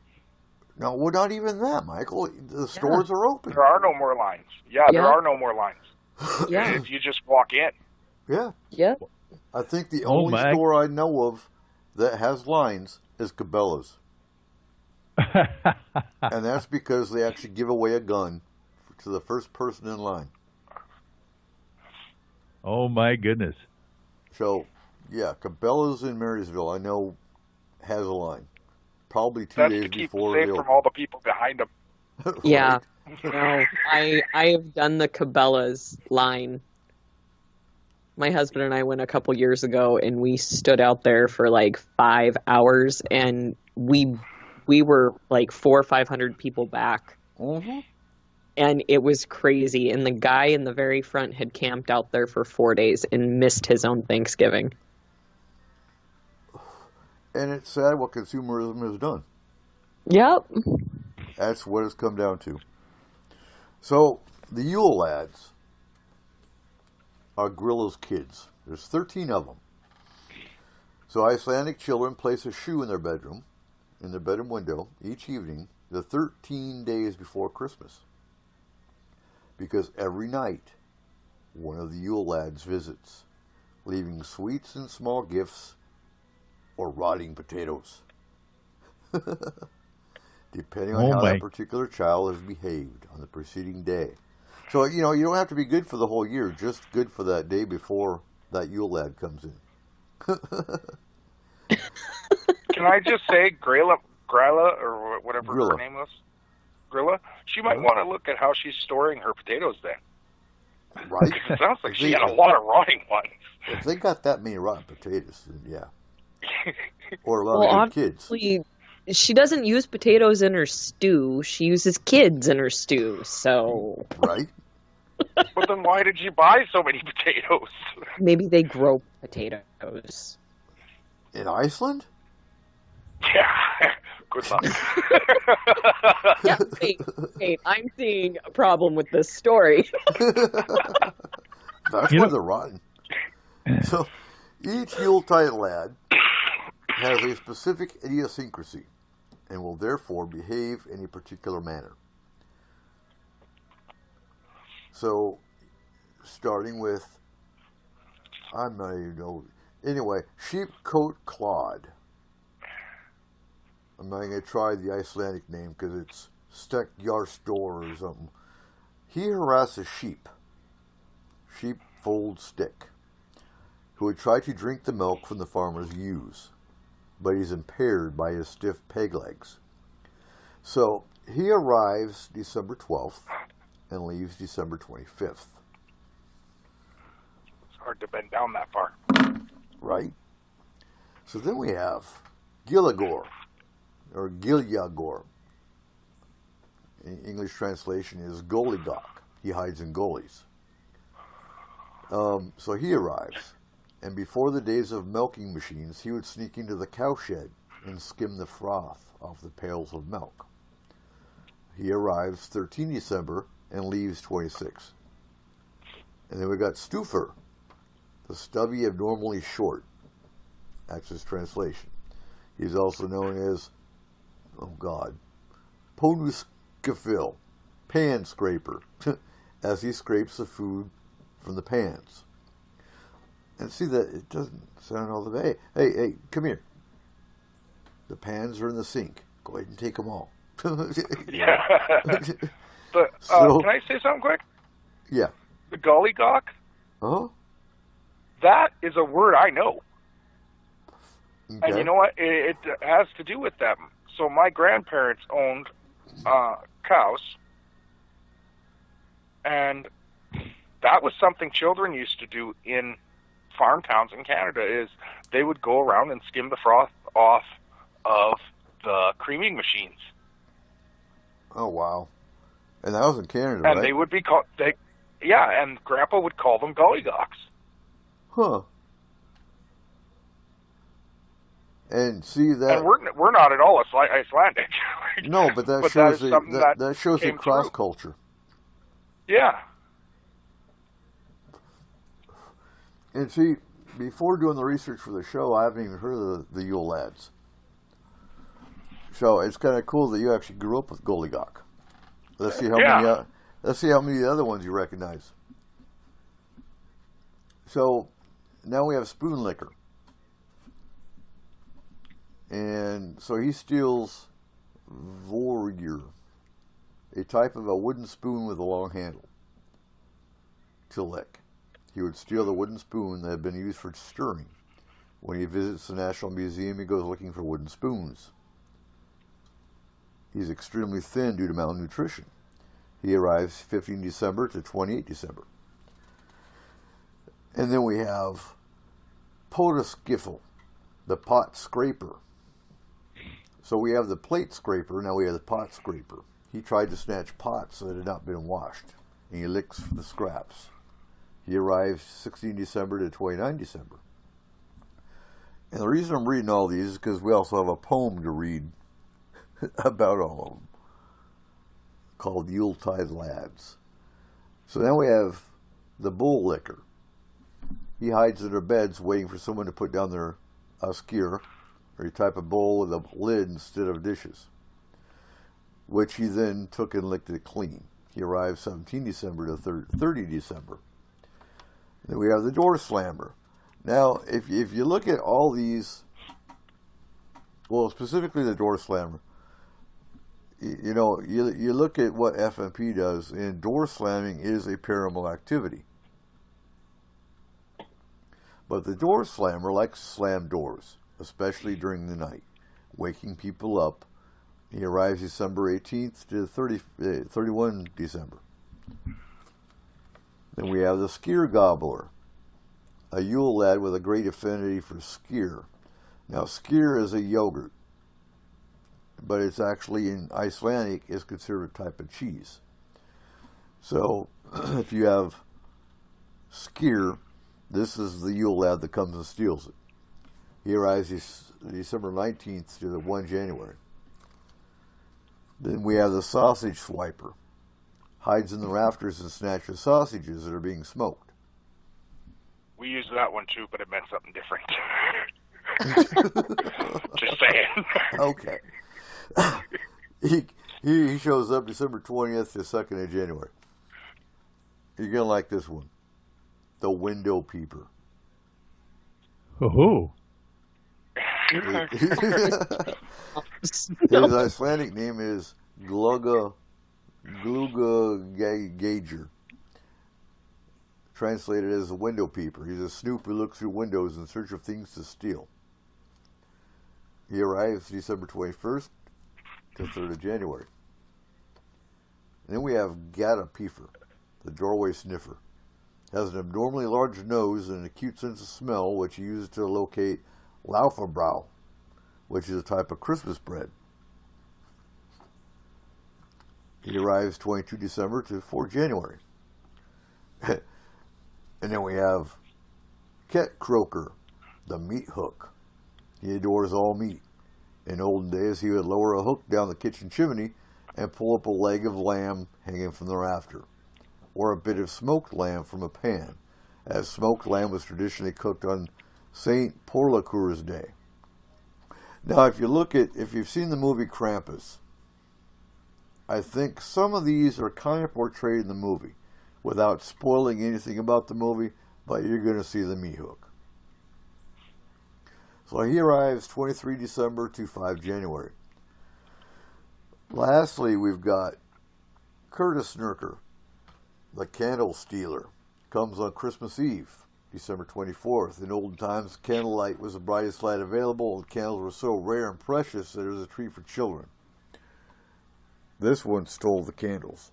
Speaker 2: No, well, not even that, Michael. The stores are open.
Speaker 4: There are no more lines. Yeah, there are no more lines.
Speaker 7: Yeah.
Speaker 4: If you just walk in.
Speaker 2: Yeah.
Speaker 7: Yep.
Speaker 2: I think the only store I know of that has lines is Cabela's. And that's because they actually give away a gun to the first person in line.
Speaker 1: Oh, my goodness.
Speaker 2: So, yeah, Cabela's in Marysville, I know, has a line. Probably 2 days before
Speaker 4: they open. From all the people behind them.
Speaker 2: Right.
Speaker 7: Yeah. No, I have done the Cabela's line. My husband and I went a couple years ago, and we stood out there for like 5 hours, and we were like 400 or 500 people back.
Speaker 2: Mm-hmm.
Speaker 7: And it was crazy. And the guy in the very front had camped out there for 4 days and missed his own Thanksgiving.
Speaker 2: And it's sad what consumerism has done.
Speaker 7: Yep.
Speaker 2: That's what it's come down to. So, the Yule lads are Gorilla's kids. There's 13 of them. So Icelandic children place a shoe in their bedroom window, each evening, the 13 days before Christmas. Because every night, one of the Yule lads visits, leaving sweets and small gifts or rotting potatoes. Depending on how that particular child has behaved on the preceding day. So, you know, you don't have to be good for the whole year, just good for that day before that Yule lad comes in.
Speaker 4: Can I just say, Grilla, or whatever
Speaker 2: Grilla.
Speaker 4: her name was, Grilla, she might want to look at how she's storing her potatoes then.
Speaker 2: Right?
Speaker 4: It sounds like she had a lot of rotting ones.
Speaker 2: If they got that many rotten potatoes, then yeah. Or a lot
Speaker 7: Well,
Speaker 2: of good kids.
Speaker 7: obviously, she doesn't use potatoes in her stew. She uses kids in her stew, so...
Speaker 2: Right?
Speaker 4: But then why did you buy so many potatoes?
Speaker 7: Maybe they grow potatoes.
Speaker 2: In Iceland?
Speaker 4: Yeah. Good luck.
Speaker 7: Yeah, wait, I'm seeing a problem with this story.
Speaker 2: That's why they're rotten. So, each Yuletide lad has a specific idiosyncrasy and will therefore behave in a particular manner. So, starting with, I'm not even know. Anyway, Sheepcoat Claude. I'm not going to try the Icelandic name because it's Stekjarstor or something. He harasses sheep, sheepfold stick, who would try to drink the milk from the farmer's ewes, but he's impaired by his stiff peg legs. So he arrives December 12th and leaves December 25th.
Speaker 4: It's hard to bend down that far.
Speaker 2: Right? So then we have Gilagor, or Gilyagor. English translation is Goligok. He hides in gullies. So he arrives, and before the days of milking machines, he would sneak into the cowshed and skim the froth off the pails of milk. He arrives 13 December and leaves 26. And then we got Stufer, the stubby abnormally short. That's his translation. He's also known as, Ponuskafil, pan scraper, as he scrapes the food from the pans. And see that it doesn't sound all the way. Hey, come here. The pans are in the sink. Go ahead and take them all.
Speaker 4: Yeah. But
Speaker 2: So-
Speaker 4: can I say something quick?
Speaker 2: Yeah.
Speaker 4: The gollygawk,
Speaker 2: Uh-huh.
Speaker 4: that is a word I know.
Speaker 2: Okay.
Speaker 4: And you know what? It has to do with them. So my grandparents owned cows, and that was something children used to do in farm towns in Canada, is they would go around and skim the froth off of the creaming machines.
Speaker 2: Oh, wow. And that was in Canada,
Speaker 4: And
Speaker 2: right?
Speaker 4: they would be called, and Grandpa would call them gollygawks.
Speaker 2: Huh. And see that...
Speaker 4: And we're not at all Icelandic.
Speaker 2: No, but that
Speaker 4: But
Speaker 2: shows
Speaker 4: that is something
Speaker 2: that shows the
Speaker 4: came
Speaker 2: cross
Speaker 4: through.
Speaker 2: culture.
Speaker 4: Yeah.
Speaker 2: And see, before doing the research for the show, I haven't even heard of the Yule Lads. So it's kind of cool that you actually grew up with Gollygawk. Let's see how many. Let's see how many of the other ones you recognize. So now we have Spoon Licker, and so he steals Vorgir, a type of a wooden spoon with a long handle, to lick. He would steal the wooden spoon that had been used for stirring. When he visits the National Museum, he goes looking for wooden spoons. He's extremely thin due to malnutrition. He arrives 15 December to 28 December. And then we have Potaskiffle, the pot scraper. So we have the plate scraper, now we have the pot scraper. He tried to snatch pots that had not been washed, and he licks for the scraps. He arrives 16 December to 29 December. And the reason I'm reading all these is because we also have a poem to read about all of them, called Yuletide Lads. So now we have the bull licker. He hides in their beds waiting for someone to put down their skyr, or a type of bowl with a lid instead of dishes, which he then took and licked it clean. He arrives 17 December to 30 December. Then we have the door slammer. Now, if you look at all these, well, specifically the door slammer, you know, you look at what FMP does, and door slamming is a paranormal activity. But the door slammer likes to slam doors, especially during the night, waking people up. He arrives December 18th to 31 December. Then we have the Skyr Gobbler, a Yule lad with a great affinity for skyr. Now, skyr is a yogurt, but it's actually in Icelandic is considered a type of cheese. So, if you have skyr, this is the Yule lad that comes and steals it. He arrives December 19th to the 1 January. Then we have the sausage swiper. Hides in the rafters and snatches sausages that are being smoked.
Speaker 4: We used that one too, but it meant something different. Just saying.
Speaker 2: Okay. He shows up December 20th to 2nd of January. You're going to like this one. The window peeper.
Speaker 1: Oh.
Speaker 2: His Icelandic name is Gluga Gager. Translated as a window peeper. He's a snoop who looks through windows in search of things to steal. He arrives December 21st to 3rd of January. And then we have Gata Piefer, the doorway sniffer. Has an abnormally large nose and an acute sense of smell, which he uses to locate Laufabrau, which is a type of Christmas bread. He arrives 22 December to 4 January. And then we have Ket Croker, the meat hook. He adores all meat. In olden days, he would lower a hook down the kitchen chimney and pull up a leg of lamb hanging from the rafter, or a bit of smoked lamb from a pan, as smoked lamb was traditionally cooked on Saint Porlacour's Day. Now, if you've seen the movie Krampus, I think some of these are kind of portrayed in the movie, without spoiling anything about the movie, but you're going to see the meat hook. So he arrives 23 December to 5 January. Lastly, we've got Curtis Snurker, the candle stealer. Comes on Christmas Eve, December 24th. In olden times, candlelight was the brightest light available, and candles were so rare and precious that it was a treat for children. This one stole the candles.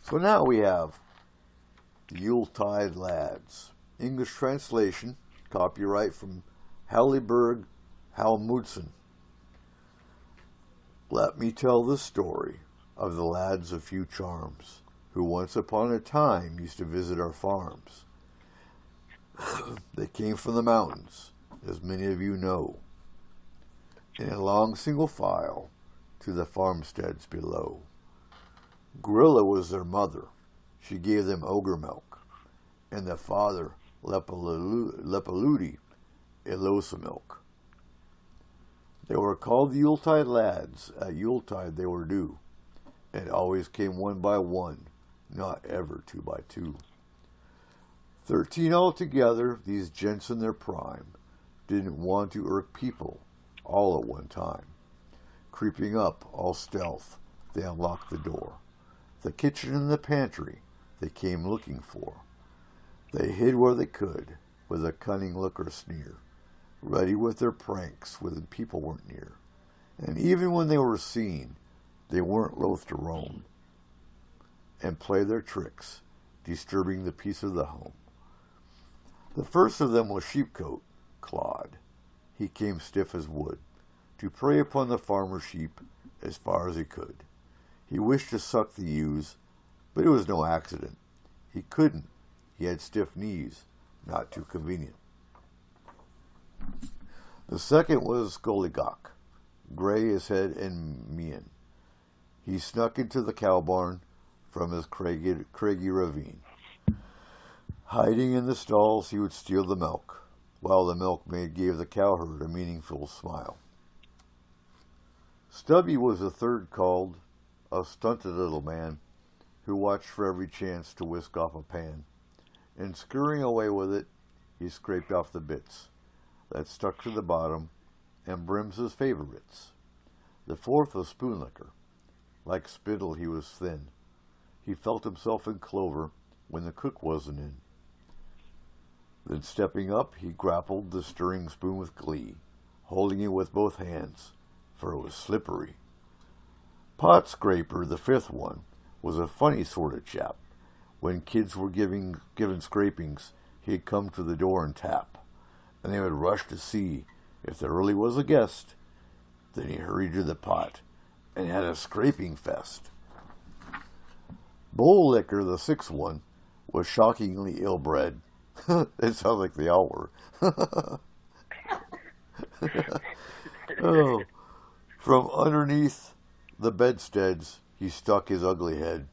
Speaker 2: So now we have Yuletide Lads. English translation, copyright from Halliburg Halmudsen. Let me tell the story of the lads of few charms, who once upon a time used to visit our farms. They came from the mountains, as many of you know, in a long single file to the farmsteads below. Gorilla was their mother. She gave them ogre milk, and the father, Lepaludi, Elosa milk. They were called the Yuletide Lads. At Yuletide they were due, and always came one by one, not ever 2 by 2. 13 altogether, these gents in their prime didn't want to irk people all at one time. Creeping up, all stealth, they unlocked the door. The kitchen and the pantry they came looking for. They hid where they could, with a cunning look or sneer, ready with their pranks when people weren't near. And even when they were seen, they weren't loath to roam and play their tricks, disturbing the peace of the home. The first of them was Sheepcoat, Claude. He came stiff as wood, to prey upon the farmer's sheep as far as he could. He wished to suck the ewes, but it was no accident. He couldn't. He had stiff knees, not too convenient. The second was Goligok, gray as head and mien. He snuck into the cow barn from his craggy ravine. Hiding in the stalls, he would steal the milk, while the milkmaid gave the cowherd a meaningful smile. Stubby was the third called, a stunted little man who watched for every chance to whisk off a pan, and scurrying away with it, he scraped off the bits that stuck to the bottom and Brim's favorites. The fourth was Spoonlicker. Like spittle, he was thin. He felt himself in clover when the cook wasn't in. Then stepping up, he grappled the stirring spoon with glee, holding it with both hands, for it was slippery. Pot Scraper, the fifth one, was a funny sort of chap. When kids were given scrapings, he'd come to the door and tap, and they would rush to see if there really was a guest. Then he hurried to the pot and had a scraping fest. Bowl Licker, the sixth one, was shockingly ill-bred. It sounds like they all were. Oh. From underneath the bedsteads, he stuck his ugly head,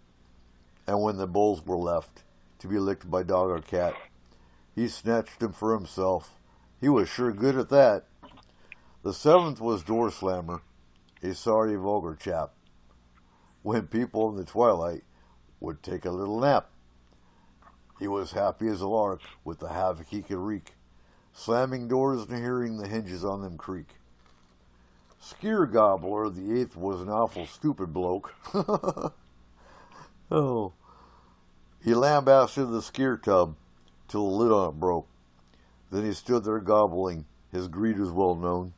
Speaker 2: and when the bowls were left to be licked by dog or cat, he snatched them for himself. He was sure good at that. The seventh was Door Slammer, a sorry, vulgar chap. When people in the twilight would take a little nap, he was happy as a lark with the havoc he could wreak, slamming doors and hearing the hinges on them creak. Skeer Gobbler, the eighth, was an awful stupid bloke. Oh. He lambasted the skeer tub till the lid on it broke. Then he stood there gobbling, his greed was well known.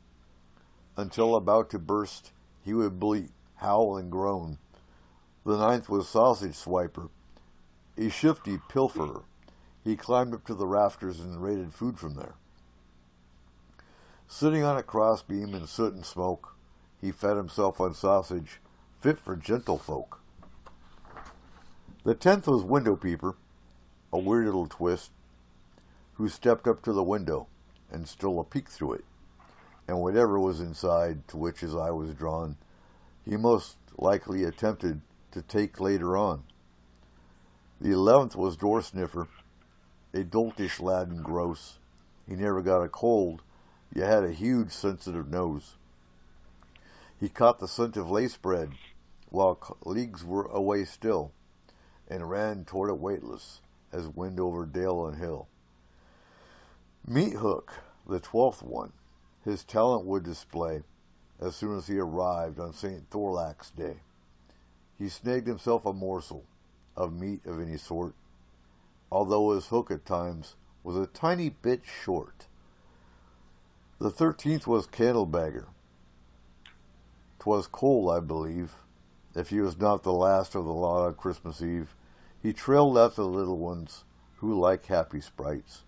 Speaker 2: Until about to burst, he would bleat, howl, and groan. The ninth was Sausage Swiper, a shifty pilferer. He climbed up to the rafters and raided food from there. Sitting on a crossbeam in soot and smoke, he fed himself on sausage, fit for gentlefolk. The 10th was Window Peeper, a weird little twist, who stepped up to the window and stole a peek through it, and whatever was inside to which his eye was drawn, he most likely attempted to take later on. The 11th was Door Sniffer, a doltish lad and gross. He never got a cold, yet had a huge sensitive nose. He caught the scent of lace bread while leagues were away still, and ran toward it weightless as wind over dale and hill. Meat Hook, the 12th one, his talent would display as soon as he arrived on St. Thorlak's Day. He snagged himself a morsel of meat of any sort, although his hook at times was a tiny bit short. The 13th was Candlebagger. 'Twas Cole, I believe, if he was not the last of the lot on Christmas Eve. He trailed after the little ones, who, like happy sprites,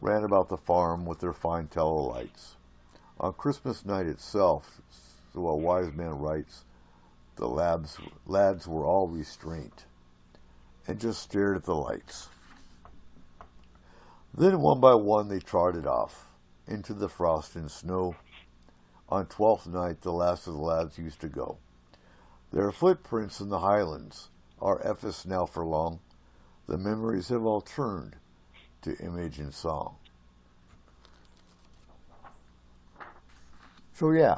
Speaker 2: ran about the farm with their fine tallow lights. On Christmas night itself, so a wise man writes, the lads were all restraint, and just stared at the lights. Then one by one they trotted off, into the frost and snow. On 12th night the last of the lads used to go. Their footprints in the highlands are efface now for long. The memories have all turned to image and song. So yeah,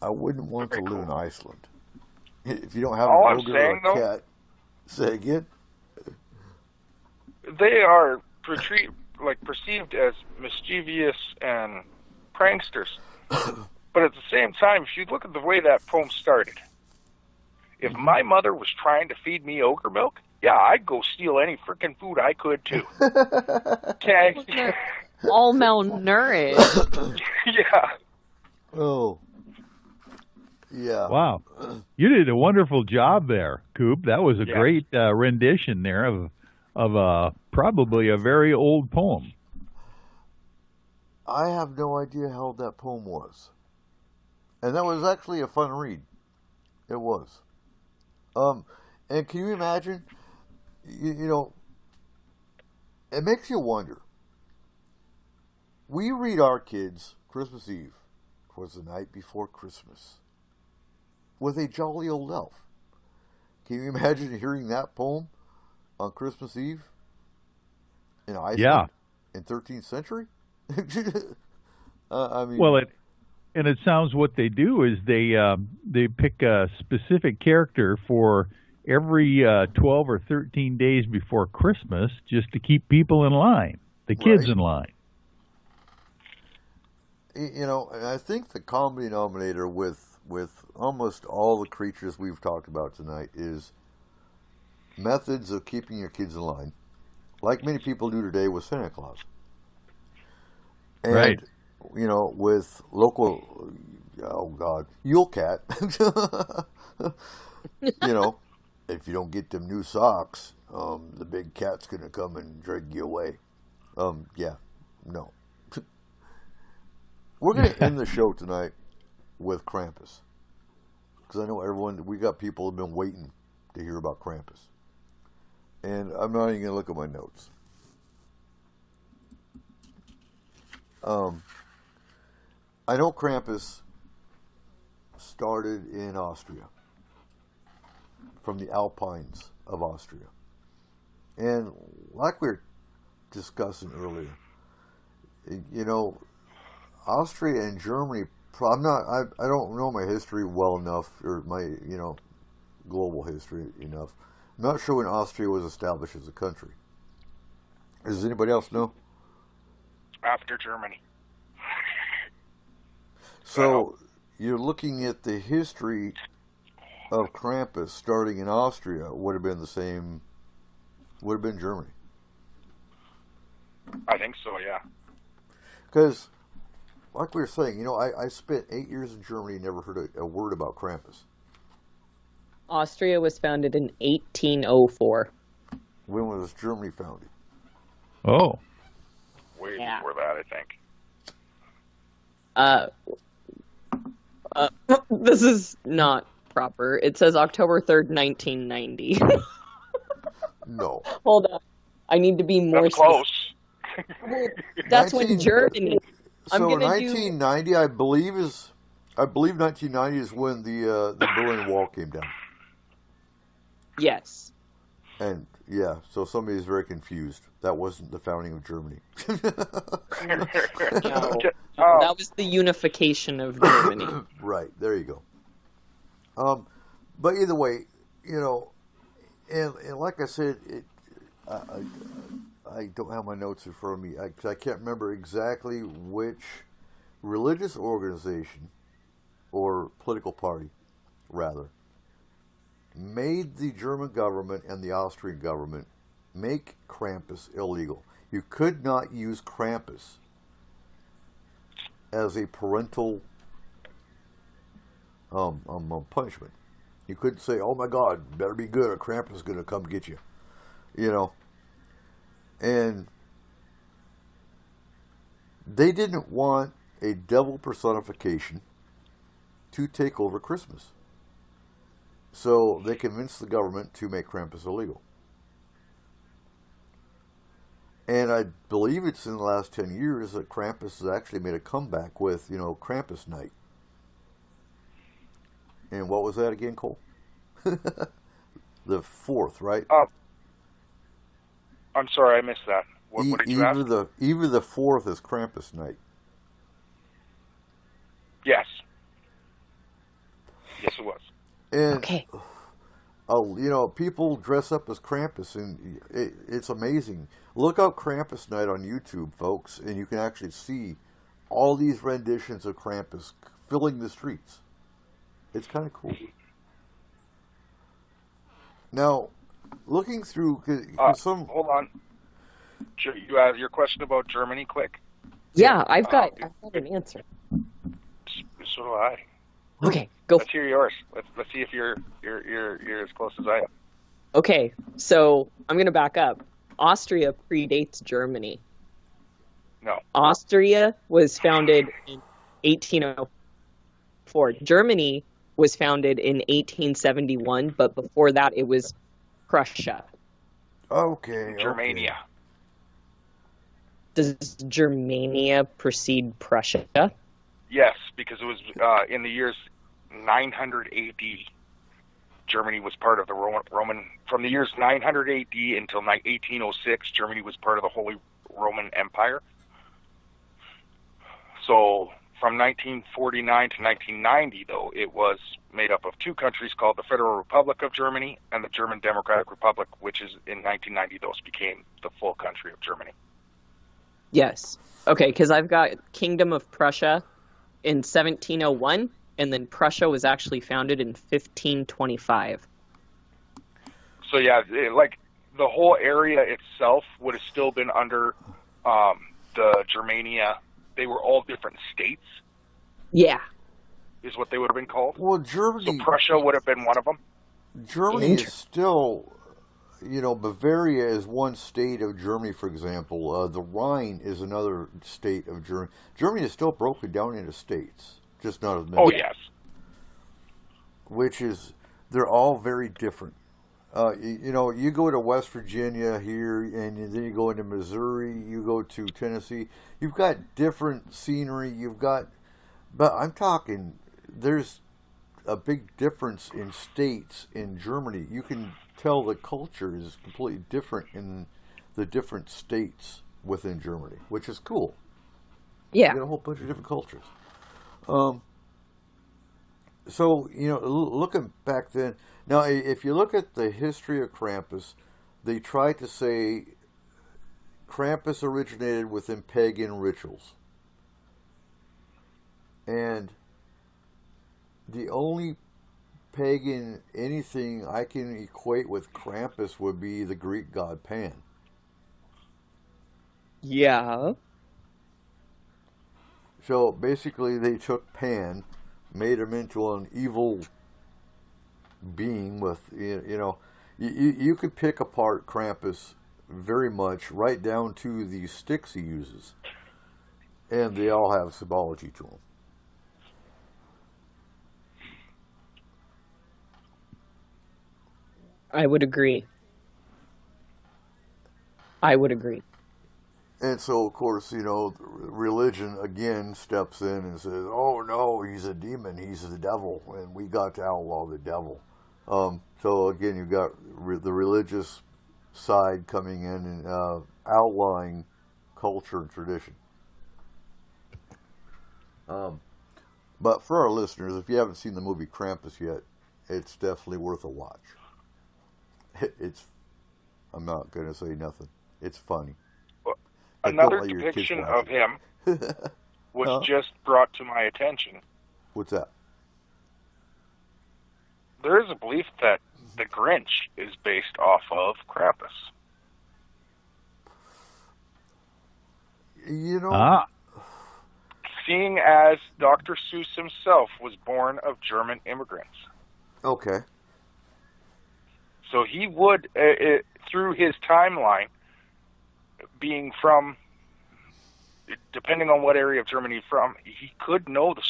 Speaker 2: I wouldn't want to live in Iceland. If you don't have
Speaker 4: All
Speaker 2: a
Speaker 4: I'm
Speaker 2: ogre
Speaker 4: saying,
Speaker 2: or a
Speaker 4: though,
Speaker 2: cat, say again.
Speaker 4: they are perceived as mischievous and pranksters. But at the same time, if you look at the way that poem started, if my mother was trying to feed me ogre milk, yeah, I'd go steal any frickin' food I could too. Okay.
Speaker 7: All malnourished.
Speaker 4: Yeah.
Speaker 2: Oh. Yeah.
Speaker 1: Wow. You did a wonderful job there, Coop. That was a
Speaker 4: Yes.
Speaker 1: great rendition there of probably a very old poem.
Speaker 2: I have no idea how old that poem was. And that was actually a fun read. It was. And can you imagine, you know, it makes you wonder. We read our kids Christmas Eve, twas the night before Christmas, with a jolly old elf. Can you imagine hearing that poem on Christmas Eve in Iceland?
Speaker 1: Yeah.
Speaker 2: In 13th century? I mean,
Speaker 1: Well, it sounds what they do is they pick a specific character for every 12 or 13 days before Christmas just to keep people in line, the kids
Speaker 2: Right.
Speaker 1: in line.
Speaker 2: you know, and I think the common denominator with almost all the creatures we've talked about tonight is methods of keeping your kids in line, like many people do today with Santa Claus. And,
Speaker 1: right.
Speaker 2: You know, with local, Yule Cat, you know, if you don't get them new socks, the big cat's going to come and drag you away. Yeah, no. We're going to end the show tonight with Krampus. Because I know we got people who have been waiting to hear about Krampus. And I'm not even going to look at my notes. I know Krampus started in Austria, from the Alpines of Austria. And like we were discussing earlier, you know, Austria and Germany, I don't know my history well enough, or my, you know, global history enough. I'm not sure when Austria was established as a country. Does anybody else know?
Speaker 4: After Germany.
Speaker 2: So you're looking at the history of Krampus starting in Austria would have been Germany.
Speaker 4: I think so, yeah.
Speaker 2: Because, like we were saying, you know, I spent 8 years in Germany and never heard a word about Krampus.
Speaker 7: Austria was founded in 1804.
Speaker 2: When was Germany founded?
Speaker 1: Oh.
Speaker 4: Way before that, I think.
Speaker 7: This is not proper. It says October 3rd, 1990.
Speaker 2: No.
Speaker 7: Hold on. I need to be more
Speaker 4: That's close.
Speaker 7: That's when Germany.
Speaker 2: So 1990, I believe 1990 is when the Berlin Wall came down.
Speaker 7: Yes.
Speaker 2: And yeah, so somebody's very confused. That wasn't the founding of Germany.
Speaker 7: No, that was the unification of Germany.
Speaker 2: Right, there you go. But either way, you know, and like I said, I don't have my notes in front of me. I can't remember exactly which religious organization or political party, rather, made the German government and the Austrian government make Krampus illegal. You could not use Krampus as a parental punishment. You couldn't say, "Oh my God, better be good, or Krampus is going to come get you," you know. And they didn't want a devil personification to take over Christmas. So they convinced the government to make Krampus illegal. And I believe it's in the last 10 years that Krampus has actually made a comeback with, you know, Krampus Night. And what was that again, Cole? The 4th, right?
Speaker 4: I'm sorry, I missed that. What did you ask?
Speaker 2: Either the 4th is Krampus Night.
Speaker 4: Yes. Yes, it was.
Speaker 2: And,
Speaker 7: okay.
Speaker 2: You know, people dress up as Krampus, and it's amazing. Look up Krampus Night on YouTube, folks, and you can actually see all these renditions of Krampus filling the streets. It's kind of cool. Now, looking through some...
Speaker 4: Hold on. You asked your question about Germany, quick.
Speaker 7: Yeah, I've got an answer.
Speaker 4: So do I.
Speaker 7: Okay, go.
Speaker 4: Let's hear yours. Let's see if you're as close as I am.
Speaker 7: Okay, so I'm going to back up. Austria predates Germany.
Speaker 4: No.
Speaker 7: Austria was founded in 1804. Germany was founded in 1871, but before that it was Prussia.
Speaker 2: Okay.
Speaker 4: Germania.
Speaker 7: Does Germania precede Prussia?
Speaker 4: Yes, because it was in the years 900 AD. Germany was part of the Roman. From the years 900 AD until 1806, Germany was part of the Holy Roman Empire. So from 1949 to 1990, though, it was made up of two countries called the Federal Republic of Germany and the German Democratic Republic, which is in 1990, those became the full country of Germany.
Speaker 7: Yes. Okay, because I've got Kingdom of Prussia in 1701, and then Prussia was actually founded in 1525.
Speaker 4: So yeah, like the whole area itself would have still been under the Germania. They were all different states.
Speaker 7: Yeah.
Speaker 4: Is what they would have been called.
Speaker 2: Well, Germany.
Speaker 4: So Prussia would have been one of them.
Speaker 2: Germany is still, Bavaria is one state of Germany, for example. The Rhine is another state of Germany. Germany is still broken down into states, just not as many.
Speaker 4: Oh, yes.
Speaker 2: Which is, they're all very different. You go to West Virginia here, and then you go into Missouri, you go to Tennessee. You've got different scenery. But I'm talking, there's a big difference in states in Germany. You can tell the culture is completely different in the different states within Germany, which is cool.
Speaker 7: Yeah.
Speaker 2: You got a whole bunch of different cultures. So, looking back then, now if you look at the history of Krampus, they try to say Krampus originated within pagan rituals. And the only pagan anything I can equate with Krampus would be the Greek god Pan.
Speaker 7: Yeah.
Speaker 2: So basically they took Pan, made him into an evil being with, you could pick apart Krampus very much, right down to the sticks he uses. And they all have symbology to them.
Speaker 7: I would agree.
Speaker 2: And so, of course, religion again steps in and says, oh no, he's a demon, he's the devil, and we got to outlaw the devil. So again, you've got the religious side coming in and outlawing culture and tradition. But for our listeners, if you haven't seen the movie Krampus yet, it's definitely worth a watch. I'm not going to say nothing. It's funny.
Speaker 4: Another depiction of him was just brought to my attention.
Speaker 2: What's that?
Speaker 4: There is a belief that the Grinch is based off of Krampus. Seeing as Dr. Seuss himself was born of German immigrants.
Speaker 2: Okay.
Speaker 4: So he would, through his timeline, being from, depending on what area of Germany from, he could have known the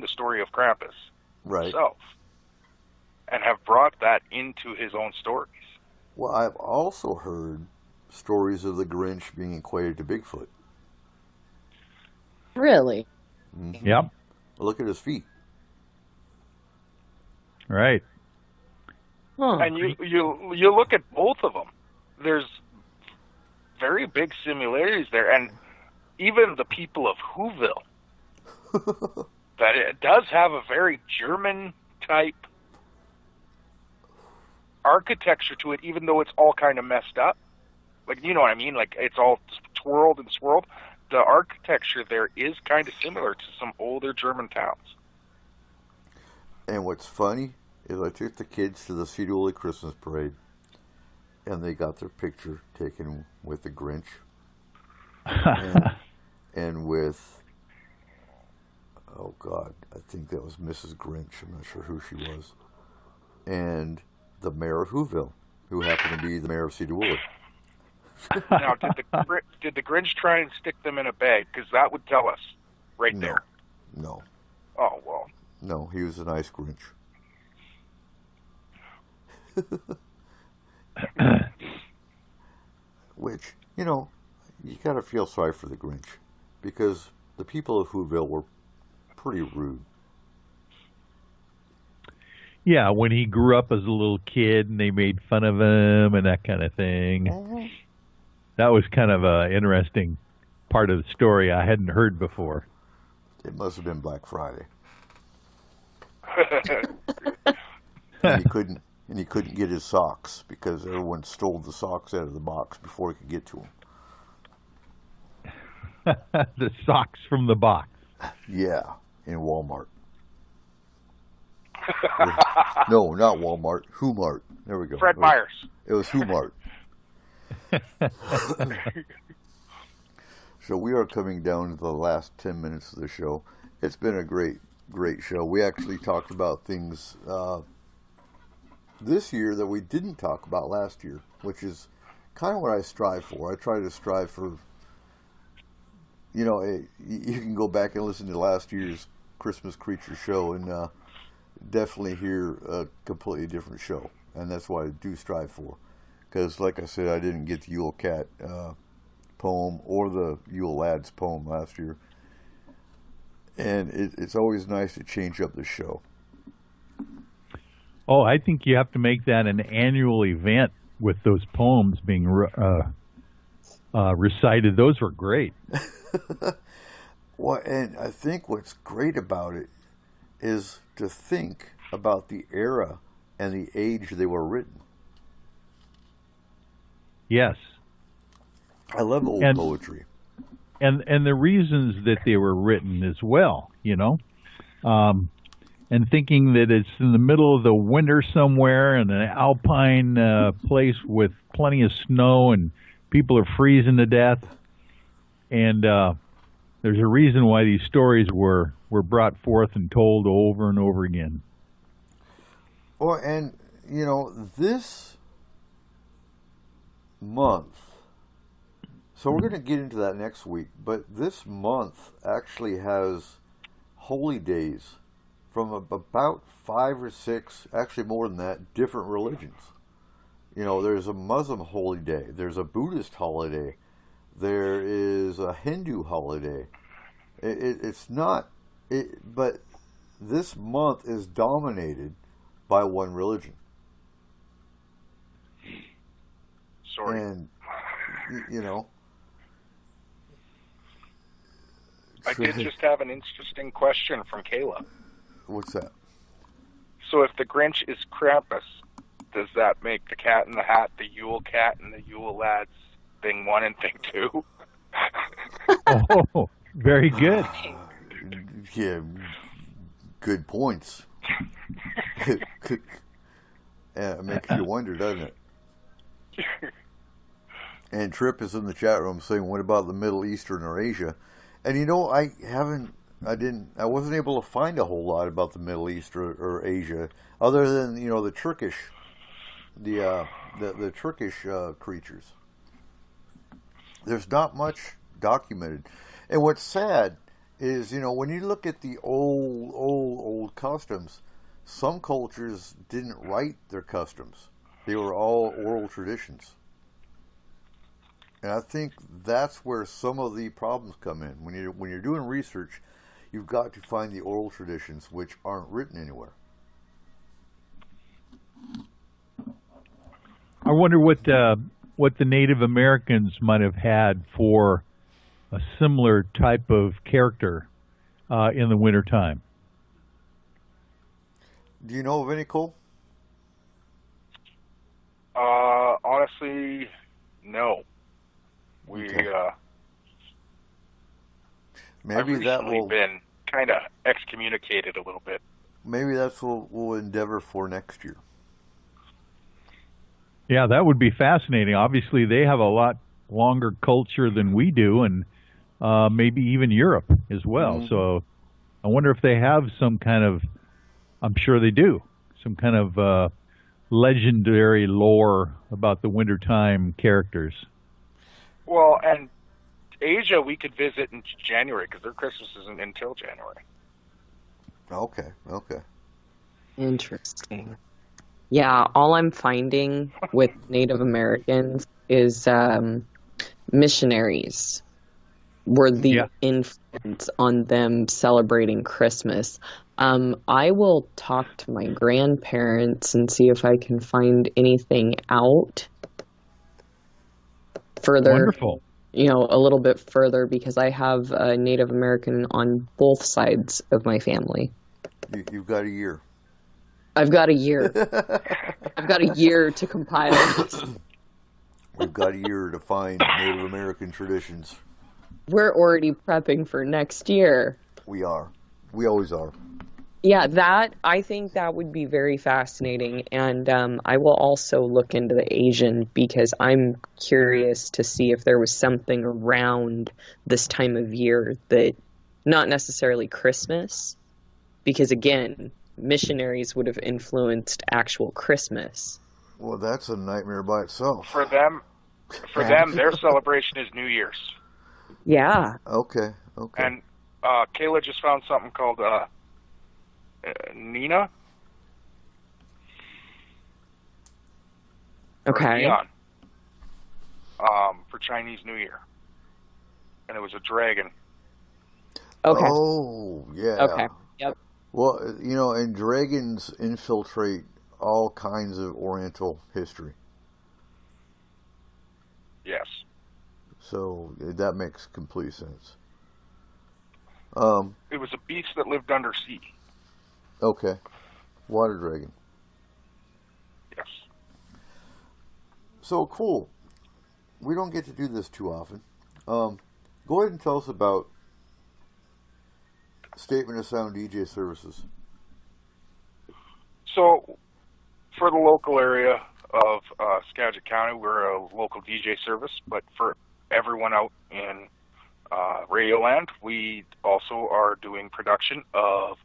Speaker 4: story of Krampus himself, and have brought that into his own stories.
Speaker 2: Well, I've also heard stories of the Grinch being equated to Bigfoot.
Speaker 7: Really?
Speaker 2: Mm-hmm.
Speaker 1: Yep.
Speaker 2: Look at his feet.
Speaker 1: Right.
Speaker 4: And you look at both of them. There's very big similarities there, and even the people of Whoville, that it does have a very German type architecture to it, even though it's all kind of messed up. Like, you know what I mean? Like, it's all twirled and swirled. The architecture there is kind of similar to some older German towns.
Speaker 2: And what's funny is I took the kids to the Cedar Woolley Christmas Parade, and they got their picture taken with the Grinch and with, oh God, I think that was Mrs. Grinch. I'm not sure who she was. And the mayor of Whoville, who happened to be the mayor of Cedar Woolley.
Speaker 4: Now, did the Grinch try and stick them in a bag? Because that would tell us right there.
Speaker 2: No.
Speaker 4: Oh, well.
Speaker 2: No, he was a nice Grinch. Which, you got to feel sorry for the Grinch, because the people of Whoville were pretty rude.
Speaker 1: Yeah, when he grew up as a little kid and they made fun of him and that kind of thing.
Speaker 2: Mm-hmm.
Speaker 1: That was kind of an interesting part of the story I hadn't heard before.
Speaker 2: It must have been Black Friday. And he couldn't get his socks because everyone stole the socks out of the box before he could get to them.
Speaker 1: The socks from the box.
Speaker 2: Yeah, in Walmart. No, not Walmart. Who-Mart. There we go.
Speaker 4: Fred Meyers.
Speaker 2: It was Who-Mart. So we are coming down to the last 10 minutes of the show. It's been a great show. We actually talked about things this year that we didn't talk about last year, which is kind of what I strive for. I try to strive for, you can go back and listen to last year's Christmas Creature show and definitely hear a completely different show. And that's what I do strive for. Because, like I said, I didn't get the Yule Cat poem or the Yule Lads poem last year. And it's always nice to change up the show.
Speaker 1: Oh, I think you have to make that an annual event with those poems being recited. Those were great.
Speaker 2: Well, and I think what's great about it is to think about the era and the age they were written.
Speaker 1: Yes.
Speaker 2: I love old poetry.
Speaker 1: And the reasons that they were written as well, and thinking that it's in the middle of the winter somewhere in an alpine place with plenty of snow and people are freezing to death. And there's a reason why these stories were brought forth and told over and over again.
Speaker 2: Well, and, this month, so we're going to get into that next week, but this month actually has holy days from about 5 or 6, actually more than that, different religions. There's a Muslim holy day, there's a Buddhist holiday, there is a Hindu holiday. But this month is dominated by one religion.
Speaker 4: Sorry.
Speaker 2: And,
Speaker 4: I did just have an interesting question from Kayla.
Speaker 2: What's that?
Speaker 4: So if the Grinch is Krampus, does that make the Cat in the Hat the Yule Cat and the Yule Lads thing 1 and thing 2?
Speaker 1: Oh, very good.
Speaker 2: Yeah, good points. It makes you wonder, doesn't it? And Trip is in the chat room saying, what about the Middle Eastern or Asia? And I wasn't able to find a whole lot about the Middle East or Asia, other than, the Turkish, the Turkish creatures. There's not much documented. And what's sad is, when you look at the old customs, some cultures didn't write their customs. They were all oral traditions. And I think that's where some of the problems come in. When you're doing research, you've got to find the oral traditions which aren't written anywhere.
Speaker 1: I wonder what the Native Americans might have had for a similar type of character in the wintertime.
Speaker 2: Do you know of any, Cole?
Speaker 4: Honestly, no.
Speaker 2: Maybe
Speaker 4: I've
Speaker 2: that will
Speaker 4: been kind of excommunicated a little bit.
Speaker 2: Maybe that's what we'll endeavor for next year.
Speaker 1: Yeah, that would be fascinating. Obviously, they have a lot longer culture than we do, and maybe even Europe as well. Mm-hmm. So I wonder if they have some kind of, I'm sure they do, some kind of legendary lore about the wintertime characters.
Speaker 4: Well, and Asia we could visit in January because their Christmas isn't until January.
Speaker 2: Okay.
Speaker 7: Interesting. Yeah, all I'm finding with Native Americans is missionaries were the influence on them celebrating Christmas. I will talk to my grandparents and see if I can find anything out further.
Speaker 1: Wonderful.
Speaker 7: A little bit further, because I have a Native American on both sides of my family.
Speaker 2: You've got a year.
Speaker 7: I've got a year. I've got a year to compile.
Speaker 2: We've got a year to find Native American traditions.
Speaker 7: we're already prepping for next year.
Speaker 2: We are. We always are.
Speaker 7: Yeah, I think that would be very fascinating, and I will also look into the Asian because I'm curious to see if there was something around this time of year that, not necessarily Christmas, because again, missionaries would have influenced actual Christmas.
Speaker 2: Well, that's a nightmare by itself.
Speaker 4: For them, their celebration is New Year's.
Speaker 7: Yeah.
Speaker 2: Okay.
Speaker 4: And Kayla just found something called Nina.
Speaker 7: Okay.
Speaker 4: Neon. For Chinese New Year, and it was a dragon.
Speaker 7: Okay.
Speaker 2: Oh, yeah.
Speaker 7: Okay. Yep.
Speaker 2: Well, and dragons infiltrate all kinds of Oriental history.
Speaker 4: Yes.
Speaker 2: So that makes complete sense.
Speaker 4: It was a beast that lived under sea.
Speaker 2: Okay. Water dragon.
Speaker 4: Yes.
Speaker 2: So cool. We don't get to do this too often. Go ahead and tell us about Statement of Sound DJ services.
Speaker 4: So, for the local area of Skagit County, we're a local DJ service, but for everyone out in Radioland, we also are doing production of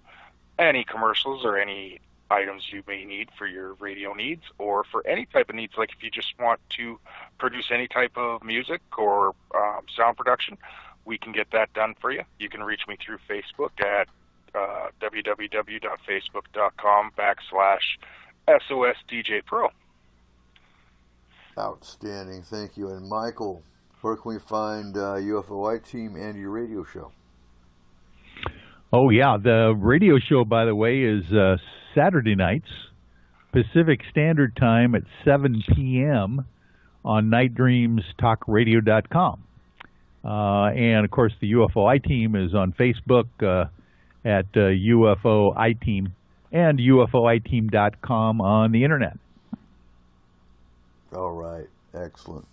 Speaker 4: any commercials or any items you may need for your radio needs, or for any type of needs, like if you just want to produce any type of music or sound production, we can get that done for you. You can reach me through Facebook at www.facebook.com/SOSDJPro.
Speaker 2: Outstanding, thank you. And Michael, where can we find UFOI Team and your radio show?
Speaker 1: Oh, yeah. The radio show, by the way, is Saturday nights, Pacific Standard Time at 7 p.m. on nightdreamstalkradio.com. And, of course, the UFOI Team is on Facebook at UFOI Team and UFOITeam.com on the Internet.
Speaker 2: All right. Excellent.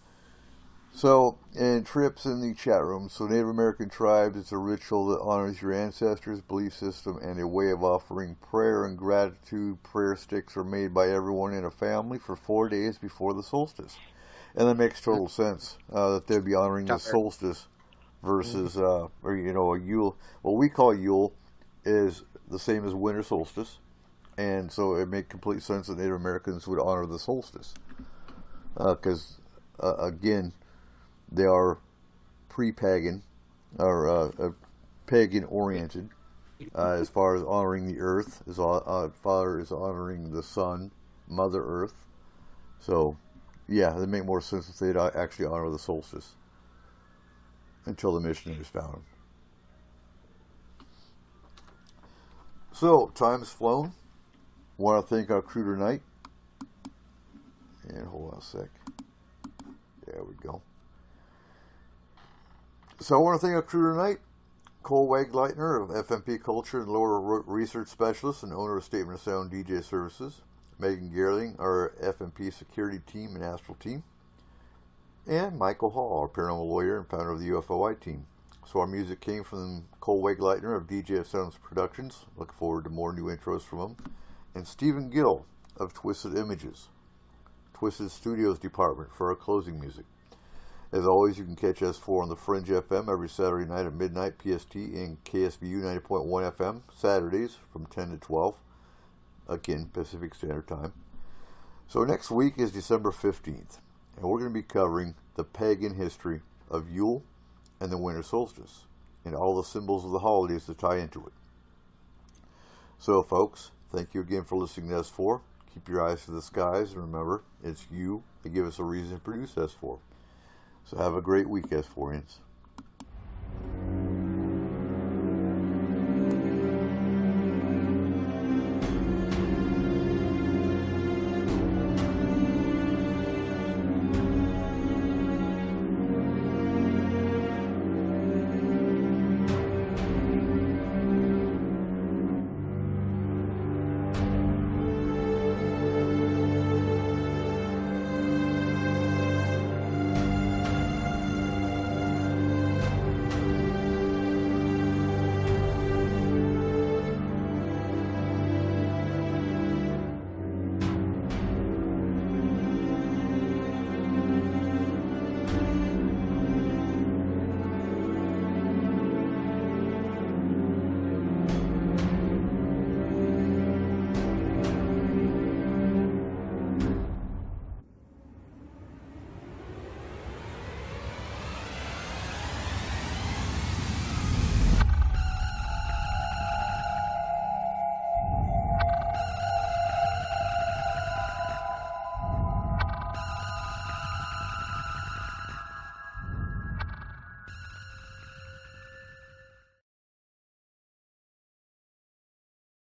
Speaker 2: So, and Trips in the chat room. So, Native American tribes, it's a ritual that honors your ancestors' belief system and a way of offering prayer and gratitude. Prayer sticks are made by everyone in a family for 4 days before the solstice. And that makes total sense that they'd be honoring the solstice versus, a Yule. What we call Yule is the same as winter solstice. And so it made complete sense that Native Americans would honor the solstice. Because, again, they are pre-pagan, or pagan-oriented, as far as honoring the earth, as far as honoring the sun, Mother Earth. So, yeah, it'd make more sense if they'd actually honor the solstice until the missionaries found them. So, time's flown. Want to thank our crew tonight. And hold on a sec. There we go. So I want to thank our crew tonight. Cole Wagleitner of FMP Culture and Lower Research Specialist and owner of Statement of Sound DJ Services. Megan Gerling, our FMP Security Team and Astral Team. And Michael Hall, our paranormal lawyer and founder of the UFOI Team. So our music came from Cole Wagleitner of DJ Sounds Productions. Look forward to more new intros from him. And Stephen Gill of Twisted Images, Twisted Studios Department, for our closing music. As always, you can catch S4 on the Fringe FM every Saturday night at midnight PST and KSVU 90.1 FM Saturdays from 10 to 12, again Pacific Standard Time. So next week is December 15th, and we're going to be covering the pagan history of Yule and the winter solstice and all the symbols of the holidays that tie into it. So folks, thank you again for listening to S4. Keep your eyes to the skies, and remember, it's you that give us a reason to produce S4. So have a great week, S4ians.